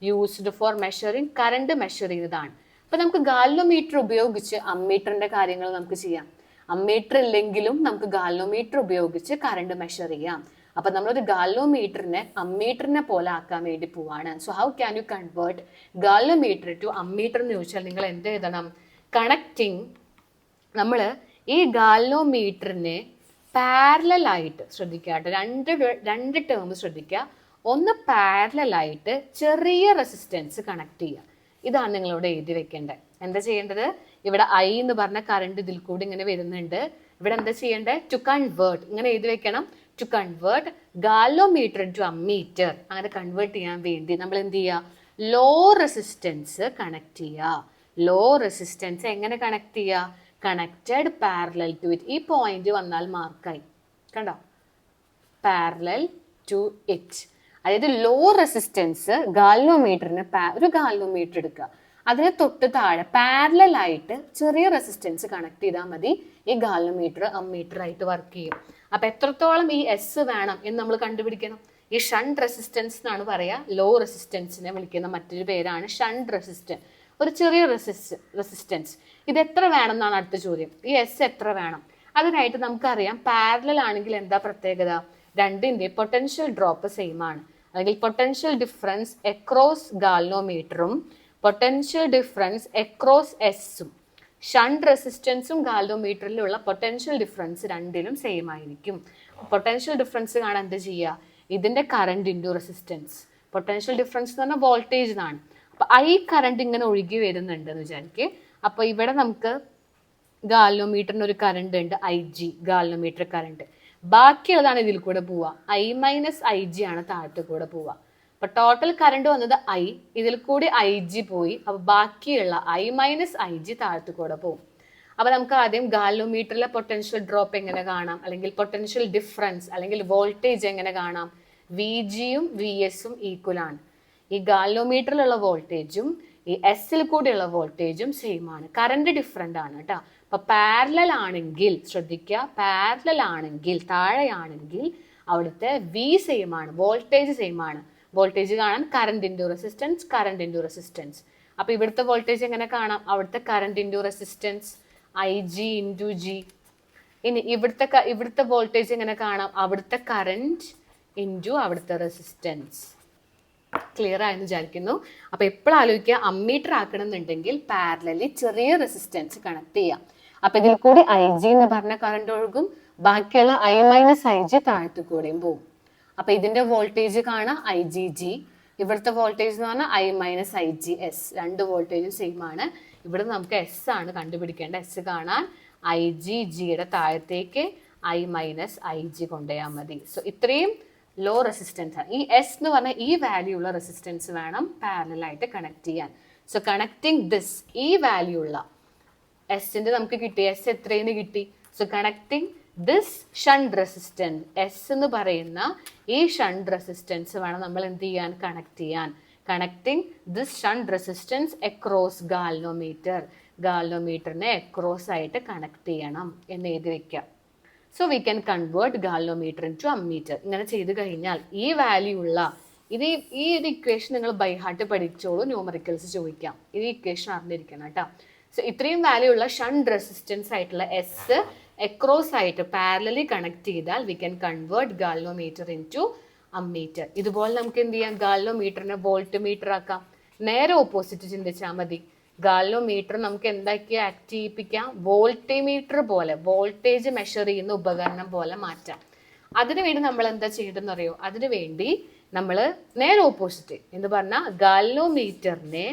used for measuring current measure ചെയ്തതാണ്. അപ്പൊ നമുക്ക് ഗാലോമീറ്റർ ഉപയോഗിച്ച് അമ്മീറ്ററിന്റെ കാര്യങ്ങൾ നമുക്ക് ചെയ്യാം. അമ്മീറ്റർ ഇല്ലെങ്കിലും നമുക്ക് ഗാലോമീറ്റർ ഉപയോഗിച്ച് കറണ്ട് മെഷർ ചെയ്യാം. അപ്പൊ നമ്മളൊരു ഗാലോമീറ്ററിനെ അമ്മീറ്ററിനെ പോലെ ആക്കാൻ വേണ്ടി പോവാണ്. So how can you convert galvanometer to ammeter എന്ന് ചോദിച്ചാൽ നിങ്ങൾ എന്ത് എഴുതണം? കണക്റ്റിംഗ്. നമ്മൾ ഈ ഗാലോമീറ്ററിനെ പാരലൽ ആയിട്ട് ശ്രദ്ധിക്കുക. രണ്ട് ടേം ശ്രദ്ധിക്കുക. ഒന്ന് പാരലൽ ആയിട്ട് ചെറിയ റെസിസ്റ്റൻസ് കണക്ട് ചെയ്യുക. ഇതാണ് നിങ്ങളിവിടെ എഴുതി വെക്കേണ്ടത്. എന്താ ചെയ്യേണ്ടത്? ഇവിടെ I എന്ന് പറഞ്ഞ കറണ്ട് ഇതിൽ കൂടി ഇങ്ങനെ വരുന്നുണ്ട്. ഇവിടെ എന്താ ചെയ്യേണ്ടത്? To convert. ഇങ്ങനെ എഴുതി വെക്കണം. To convert galvanometer to ammeter. അങ്ങനെ കൺവേർട്ട് ചെയ്യാൻ വേണ്ടി നമ്മൾ എന്ത് ചെയ്യുക? ലോ റെസിസ്റ്റൻസ് കണക്ട് ചെയ്യുക. ലോ റെസിസ്റ്റൻസ് എങ്ങനെ കണക്ട് ചെയ്യുക? Connected parallel to it. ഈ പോയിന്റ് വന്നാൽ മാർക്കായി. കണ്ടോ? Parallel to it. അതായത് ലോ റെസിസ്റ്റൻസ് ഗാൽവനോമീറ്ററിന് ഒരു ഗാൽവനോമീറ്റർ എടുക്കുക. അതിന് തൊട്ട് താഴെ പാരലൽ ആയിട്ട് ചെറിയ റെസിസ്റ്റൻസ് കണക്ട് ചെയ്താൽ മതി. ഈ ഗാൽവനോമീറ്റർ അമ്മീറ്റർ ആയിട്ട് വർക്ക് ചെയ്യും. അപ്പൊ എത്രത്തോളം ഈ S വേണം എന്ന് നമ്മൾ കണ്ടുപിടിക്കണം. ഈ ഷണ്ട് റെസിസ്റ്റൻസ് എന്നാണ് പറയാ. ലോ റെസിസ്റ്റൻസിനെ വിളിക്കുന്ന മറ്റൊരു പേരാണ് ഷണ്ട് റെസിസ്റ്റൻസ്. ഒരു ചെറിയ റെസിസ്റ്റൻസ്. ഇത് എത്ര വേണം എന്നാണ് അടുത്ത ചോദ്യം. ഈ S എത്ര വേണം? അതിനായിട്ട് നമുക്കറിയാം പാരലൽ ആണെങ്കിൽ എന്താ പ്രത്യേകത? രണ്ടിന്റെ പൊട്ടൻഷ്യൽ ഡ്രോപ്പ് സെയിം ആണ്. അല്ലെങ്കിൽ പൊട്ടൻഷ്യൽ ഡിഫറൻസ് അക്രോസ് ഗാൽവനോമീറ്ററും പൊട്ടൻഷ്യൽ ഡിഫറൻസ് അക്രോസ് എസും. ഷണ്ട് റെസിസ്റ്റൻസും ഗാൽവനോമീറ്ററിലുള്ള പൊട്ടൻഷ്യൽ ഡിഫറൻസ് രണ്ടിലും സെയിം ആയിരിക്കും. പൊട്ടൻഷ്യൽ ഡിഫറൻസ് കാണാൻ എന്ത് ചെയ്യുക? ഇതിന്റെ current into resistance. Potential difference എന്ന് പറഞ്ഞാൽ വോൾട്ടേജ് എന്നാണ്. അപ്പൊ I കറണ്ട് ഇങ്ങനെ ഒഴുകി വരുന്നുണ്ട് എന്ന് വിചാരിക്കുക. അപ്പൊ ഇവിടെ നമുക്ക് ഗാൽവനോമീറ്ററിന് ഒരു കറണ്ട് ഉണ്ട്, IG ഗാൽവനോമീറ്റർ കറണ്ട്. ബാക്കിയുള്ളതാണ് ഇതിൽ കൂടെ പോവുക. I - IG ആണ് താഴത്ത് കൂടെ പോവുക. അപ്പൊ ടോട്ടൽ കറണ്ട് വന്നത് I, ഇതിൽ കൂടി IG പോയി. അപ്പൊ ബാക്കിയുള്ള I - IG താഴത്ത് കൂടെ പോകും. അപ്പൊ നമുക്ക് ആദ്യം ഗാൽവനോമീറ്ററിലെ പൊട്ടൻഷ്യൽ ഡ്രോപ്പ് എങ്ങനെ കാണാം, അല്ലെങ്കിൽ പൊട്ടൻഷ്യൽ ഡിഫറൻസ് അല്ലെങ്കിൽ വോൾട്ടേജ് എങ്ങനെ കാണാം? VGയും VSഉം ഈക്വൽ ആണ്. ഈ ഗാൽവനോമീറ്ററിലുള്ള വോൾട്ടേജും ഈ എസിൽ കൂടെയുള്ള വോൾട്ടേജും സെയിം ആണ്. കറണ്ട് ഡിഫറെന്റ് ആണ് കേട്ടോ. അപ്പൊ പാരലൽ ആണെങ്കിൽ ശ്രദ്ധിക്കുക, പാരലൽ ആണെങ്കിൽ താഴെയാണെങ്കിൽ അവിടുത്തെ V സെയിം ആണ്, വോൾട്ടേജ് സെയിം ആണ്. വോൾട്ടേജ് കാണാൻ കറണ്ട് ഇൻറ്റു റെസിസ്റ്റൻസ്. അപ്പൊ ഇവിടുത്തെ വോൾട്ടേജ് എങ്ങനെ കാണാം? അവിടുത്തെ current into resistance IG into G. ഇനി ഇവിടുത്തെ വോൾട്ടേജ് എങ്ങനെ കാണാം? അവിടുത്തെ കറണ്ട് ഇൻറ്റു അവിടുത്തെ റെസിസ്റ്റൻസ്. ക്ലിയർ ആയെന്ന് വിചാരിക്കുന്നു. അപ്പൊ എപ്പോഴും ആലോചിക്കുക, അമ്മീറ്റർ ആക്കണമെന്നുണ്ടെങ്കിൽ പാരലലി ചെറിയ റെസിസ്റ്റൻസ് കണക്ട് ചെയ്യാം. അപ്പൊ ഇതിൽ കൂടി IG എന്ന് പറഞ്ഞ കറണ്ട് ഒഴുകും, ബാക്കിയുള്ള I - IG താഴത്തു കൂടെയും പോകും. അപ്പൊ ഇതിന്റെ വോൾട്ടേജ് കാണാം IGG, ഇവിടുത്തെ വോൾട്ടേജ് എന്ന് പറഞ്ഞാൽ I minus I G S, രണ്ട് വോൾട്ടേജും സെയിം ആണ്. ഇവിടെ നമുക്ക് എസ് ആണ് കണ്ടുപിടിക്കേണ്ടത്. എസ് കാണാൻ ഐ ജി ജിയുടെ താഴത്തേക്ക് ഐ മൈനസ് ഐ ജി കൊണ്ടുപോയാൽ മതി. സോ ഇത്രയും ലോ റെസിസ്റ്റൻസ് ആണ്. ഈ എസ് എന്ന് പറഞ്ഞാൽ ഈ വാല്യൂ ഉള്ള റെസിസ്റ്റൻസ് വേണം പാരലൽ ആയിട്ട് കണക്ട് ചെയ്യാൻ. സോ കണക്ടിങ് ദിസ്, ഈ വാല്യൂ ഉള്ള എസിന്റെ നമുക്ക് കിട്ടി. എസ് എത്രയെന്ന് കിട്ടി? So connecting this shunt resistance, S എന്ന് പറയുന്ന ഈ ഷണ്ട് റെസിസ്റ്റൻസ് വേണം നമ്മൾ എന്ത് ചെയ്യാൻ? കണക്ട് ചെയ്യാൻ. Connecting this shunt resistance across galvanometer, ഗാൽവനോമീറ്ററിനെ അക്രോസ് ആയിട്ട് കണക്ട് ചെയ്യണം എന്ന് എഴുതി വെക്കാം. So we can convert galvanometer into ammeter. ഇങ്ങനെ ചെയ്ത് കഴിഞ്ഞാൽ ഈ വാല്യൂ ഉള്ള ഈ ഒരു ഇക്വേഷൻ നിങ്ങൾ ബൈ ഹാർട്ട് പഠിച്ചോളൂ, ന്യൂമറിക്കൽസ് ചോദിക്കാം. ഈ ഇക്വേഷൻ അറിഞ്ഞിരിക്കണം കേട്ടോ. സോ ഇത്രയും വാല്യൂ ഉള്ള ഷണ്ട് റെസിസ്റ്റൻസ് ആയിട്ടുള്ള എസ് അക്രോസ് ആയിട്ട് പാരലലി കണക്ട് ചെയ്താൽ we can convert galvanometer into ammeter. ഇതുപോലെ നമുക്ക് എന്ത് ചെയ്യാം? ഗാൽവനോമീറ്ററിനെ വോൾട്ട് മീറ്റർ ആക്കാം. നേരെ ഓപ്പോസിറ്റ് ചിന്തിച്ചാൽ മതി. ഗാൽവനോമീറ്റർ നമുക്ക് എന്താക്കിയാൽ ആക്ട് ചെയ്യിപ്പിക്കാം? വോൾട്ടിമീറ്റർ പോലെ, വോൾട്ടേജ് മെഷർ ചെയ്യുന്ന ഉപകരണം പോലെ മാറ്റാം. അതിനുവേണ്ടി നമ്മൾ എന്താ ചെയ്യേണ്ടതെന്ന് അറിയോ? അതിനുവേണ്ടി നമ്മൾ നേരെ ഓപ്പോസിറ്റ് എന്ന് പറഞ്ഞാൽ ഗാൽവനോമീറ്ററിനെ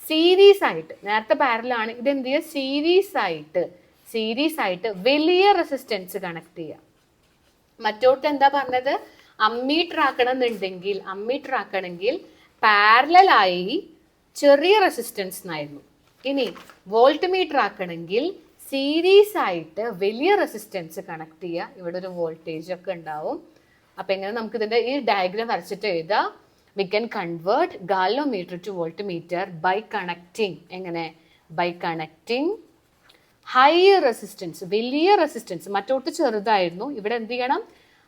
സീരീസ് ആയിട്ട്, നേരത്തെ പാരലാണ്, ഇത് എന്ത് ചെയ്യുക? സീരീസ് ആയിട്ട് വലിയ റെസിസ്റ്റൻസ് കണക്ട് ചെയ്യുക. മറ്റോട്ട് എന്താ പറഞ്ഞത്? അമ്മീറ്റർ ആക്കണമെങ്കിൽ പാരലായി ചെറിയ റെസിസ്റ്റൻസ് എന്നായിരുന്നു. ഇനി വോൾട്ട് മീറ്റർ ആക്കണമെങ്കിൽ സീരീസ് ആയിട്ട് വലിയ റെസിസ്റ്റൻസ് കണക്ട് ചെയ്യുക. ഇവിടെ ഒരു വോൾട്ടേജ് ഒക്കെ ഉണ്ടാവും. അപ്പൊ എങ്ങനെ നമുക്ക് ഇതിന്റെ ഈ ഡയഗ്രാം വരച്ചിട്ട് എഴുതാം? We can convert galvanometer to voltmeter by connecting. എങ്ങനെ? ബൈ കണക്ടിങ് ഹൈ റെസിസ്റ്റൻസ്, വലിയ റെസിസ്റ്റൻസ്. മറ്റോട്ട് ചെറുതായിരുന്നു. ഇവിടെ എന്ത് ചെയ്യണം?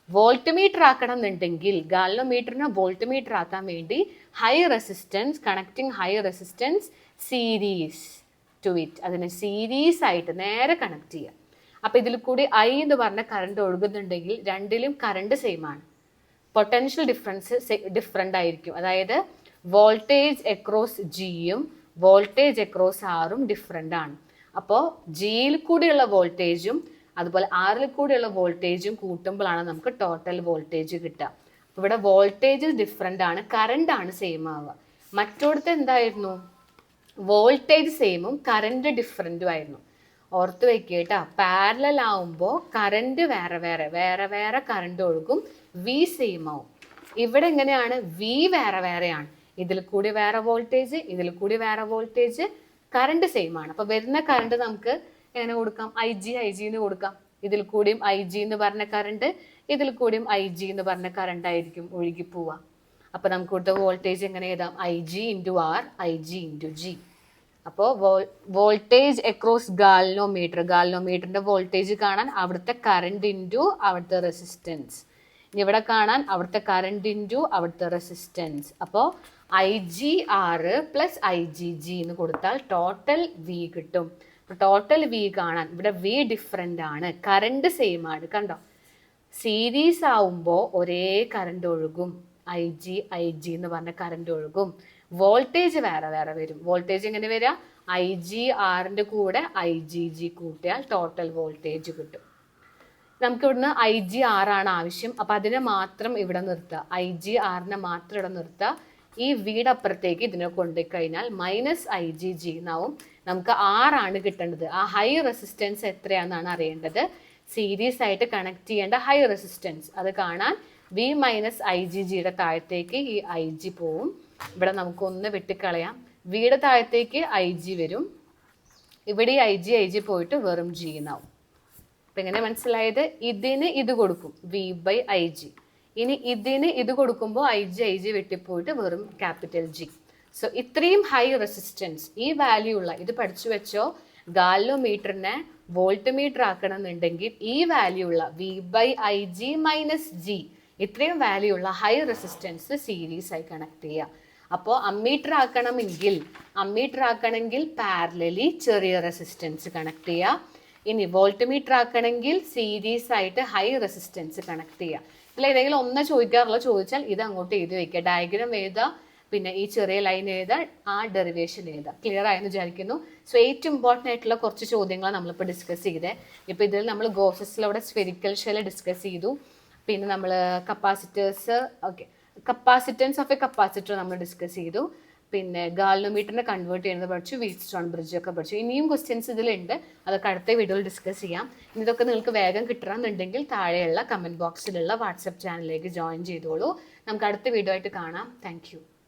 വോൾട്ട് മീറ്റർ ആക്കണം എന്നുണ്ടെങ്കിൽ ഗാൽവനോമീറ്ററിനെ വോൾട്ട് മീറ്റർ ആക്കാൻ വേണ്ടി high resistance, connecting high resistance series to it, അതിനെ സീരീസ് ആയിട്ട് നേരെ കണക്ട് ചെയ്യുക. അപ്പൊ ഇതിൽ കൂടി ഐ എന്ന് പറഞ്ഞ കറണ്ട് ഒഴുകുന്നുണ്ടെങ്കിൽ രണ്ടിലും കറണ്ട് സെയിം ആണ്. പൊട്ടൻഷ്യൽ ഡിഫറൻസ് ഡിഫറെൻ്റ് ആയിരിക്കും. അതായത് വോൾട്ടേജ് അക്രോസ് ജിയും വോൾട്ടേജ് അക്രോസ് ആറും ഡിഫറെൻ്റ് ആണ്. അപ്പോൾ ജിയിൽ കൂടിയുള്ള വോൾട്ടേജും അതുപോലെ ആറിൽ കൂടിയുള്ള വോൾട്ടേജും കൂട്ടുമ്പോഴാണ് നമുക്ക് ടോട്ടൽ വോൾട്ടേജ് കിട്ടുക. ഇവിടെ വോൾട്ടേജ് ഡിഫറെൻ്റ് ആണ്, കറണ്ട് ആണ് സെയിം ആവുക. മറ്റോടത്ത് എന്തായിരുന്നു? വോൾട്ടേജ് സെയിമും കറണ്ട് ഡിഫറെൻറ്റും ആയിരുന്നു. ഓർത്ത് വെക്കുക കേട്ടോ. പാരലൽ ആവുമ്പോൾ കറണ്ട് വേറെ കറണ്ട് ഒഴുകും, വി സെയിം ആവും. ഇവിടെ എങ്ങനെയാണ്? വി വേറെയാണ്. ഇതിൽ കൂടി വേറെ വോൾട്ടേജ്, ഇതിൽ കൂടി വേറെ വോൾട്ടേജ്, കറണ്ട് സെയിം ആണ്. അപ്പൊ വരുന്ന കറണ്ട് നമുക്ക് എങ്ങനെ കൊടുക്കാം? ഐ ജി എന്ന് കൊടുക്കാം. ഇതിൽ കൂടിയും ഐ ജി എന്ന് പറഞ്ഞ കറണ്ട്, ഇതിൽ കൂടിയും ഐ ജി എന്ന് പറഞ്ഞ കറണ്ട് ആയിരിക്കും ഒഴുകി പോവുക. അപ്പൊ നമുക്ക് കൊടുത്ത വോൾട്ടേജ് എങ്ങനെ എഴുതാം? I G into R, I G into G. അപ്പോൾ വോൾട്ടേജ് അക്രോസ് ഗാൽവനോമീറ്ററിന്റെ വോൾട്ടേജ് കാണാൻ അവിടുത്തെ കറണ്ട് ഇൻറ്റു അവിടുത്തെ റെസിസ്റ്റൻസ്. ഇനി ഇവിടെ കാണാൻ അവിടുത്തെ കറണ്ട് ഇൻറ്റു അവിടുത്തെ റെസിസ്റ്റൻസ്. അപ്പോൾ I G R plus I G G എന്ന് കൊടുത്താൽ ടോട്ടൽ വി കിട്ടും. ടോട്ടൽ വി കാണാൻ ഇവിടെ വി ഡിഫറെൻ്റ് ആണ്, കറണ്ട് സെയിം ആണ്. കണ്ടോ? സീരീസ് ആവുമ്പോൾ ഒരേ കറണ്ട് ഒഴുകും. ഐ ജി എന്ന് പറഞ്ഞ കറണ്ട് ഒഴുകും. വോൾട്ടേജ് വേറെ വരും. വോൾട്ടേജ് എങ്ങനെ വരിക? ഐ ജി ആറിൻ്റെ കൂടെ ഐ ജി ജി കൂട്ടിയാൽ ടോട്ടൽ വോൾട്ടേജ് കിട്ടും. നമുക്ക് ഇവിടുന്ന് ഐ ജി ആറാണ് ആവശ്യം. അപ്പം അതിനെ മാത്രം ഇവിടെ നിർത്തുക, ഐ ജി ആറിനെ മാത്രം ഇവിടെ നിർത്തുക. ഈ വീട് അപ്പുറത്തേക്ക് ഇതിനെ കൊണ്ടുപോയി കഴിഞ്ഞാൽ മൈനസ് ഐ ജി ജി എന്നാവും. നമുക്ക് ആറാണ് കിട്ടേണ്ടത്. ആ ഹൈ റെസിസ്റ്റൻസ് എത്രയാണെന്നാണ് അറിയേണ്ടത്. സീരീസ് ആയിട്ട് കണക്ട് ചെയ്യേണ്ട ഹൈ റെസിസ്റ്റൻസ് അത് കാണാൻ വി മൈനസ് ഐ ജി ജിയുടെ താഴത്തേക്ക് ഈ ഐ ജി പോവും. ഇവിടെ നമുക്കൊന്ന് വെട്ടിക്കളയാം. വിയുടെ താഴത്തേക്ക് ഐ ജി വരും. ഇവിടെ ഈ ഐ ജി പോയിട്ട് വെറും ജി എന്നാവും. അപ്പം എങ്ങനെ മനസ്സിലായത്? ഇതിന് ഇത് കൊടുക്കും, വി ബൈ ഐ ജി. ഇനി ഇതിന് ഇത് കൊടുക്കുമ്പോൾ ഐ ജി വെട്ടിപ്പോയിട്ട് വെറും ക്യാപിറ്റൽ ജി. സോ ഇത്രയും ഹൈ റെസിസ്റ്റൻസ്, ഈ വാല്യൂ ഉള്ള, ഇത് പഠിച്ചു വെച്ചോ, ഗാൽവനോമീറ്ററിനെ വോൾട്ട് മീറ്റർ ആക്കണം എന്നുണ്ടെങ്കിൽ ഈ വാല്യൂ ഉള്ള V by I G minus G, ഇത്രയും വാല്യൂ ഉള്ള ഹൈ റെസിസ്റ്റൻസ് സീരീസ് ആയി കണക്ട് ചെയ്യുക. അപ്പോൾ അമ്മീറ്റർ ആക്കണമെങ്കിൽ പാരലലി ചെറിയ റെസിസ്റ്റൻസ് കണക്ട് ചെയ്യുക. ഇനി വോൾട്ട് മീറ്റർ ആക്കണമെങ്കിൽ സീരീസ് ആയിട്ട് ഹൈ റെസിസ്റ്റൻസ് കണക്ട് ചെയ്യുക. ഇല്ല ഏതെങ്കിലും ഒന്ന് ചോദിച്ചാൽ ഇത് അങ്ങോട്ട് എഴുതി വയ്ക്കുക. ഡയഗ്രാം എഴുതുക, പിന്നെ ഈ ചെറിയ ലൈൻ എഴുതുക, ആ ഡെറിവേഷൻ എഴുതുക. ക്ലിയർ ആയെന്ന് വിചാരിക്കുന്നു. സോ ഏറ്റവും ഇമ്പോർട്ടൻ്റ് ആയിട്ടുള്ള കുറച്ച് ചോദ്യങ്ങളാണ് നമ്മളിപ്പോൾ ഡിസ്കസ് ചെയ്തത്. ഇപ്പോൾ ഇതിൽ നമ്മൾ ഗോസസിലൂടെ സ്ഫെറിക്കൽ ഷെൽ ഡിസ്കസ് ചെയ്തു. പിന്നെ നമ്മൾ capacitors, okay, capacitance of a capacitor നമ്മൾ ഡിസ്കസ് ചെയ്തു. പിന്നെ ഗാൽവനോമീറ്ററിനെ കൺവേർട്ട് ചെയ്യുന്നത് പഠിച്ചു. വീറ്റ്സ്റ്റോൺ ബ്രിഡ്ജ് ഒക്കെ പഠിച്ചു. ഇനിയും ക്വസ്റ്റ്യൻസ് ഇതിലുണ്ട്, അതൊക്കെ അടുത്ത വീഡിയോയിൽ ഡിസ്കസ് ചെയ്യാം. ഇതൊക്കെ നിങ്ങൾക്ക് വേഗം കിട്ടണമെന്നുണ്ടെങ്കിൽ താഴെയുള്ള കമൻറ്റ് ബോക്സിലുള്ള വാട്സപ്പ് ചാനലിലേക്ക് ജോയിൻ ചെയ്തോളൂ. നമുക്ക് അടുത്ത വീഡിയോ ആയിട്ട് കാണാം. താങ്ക്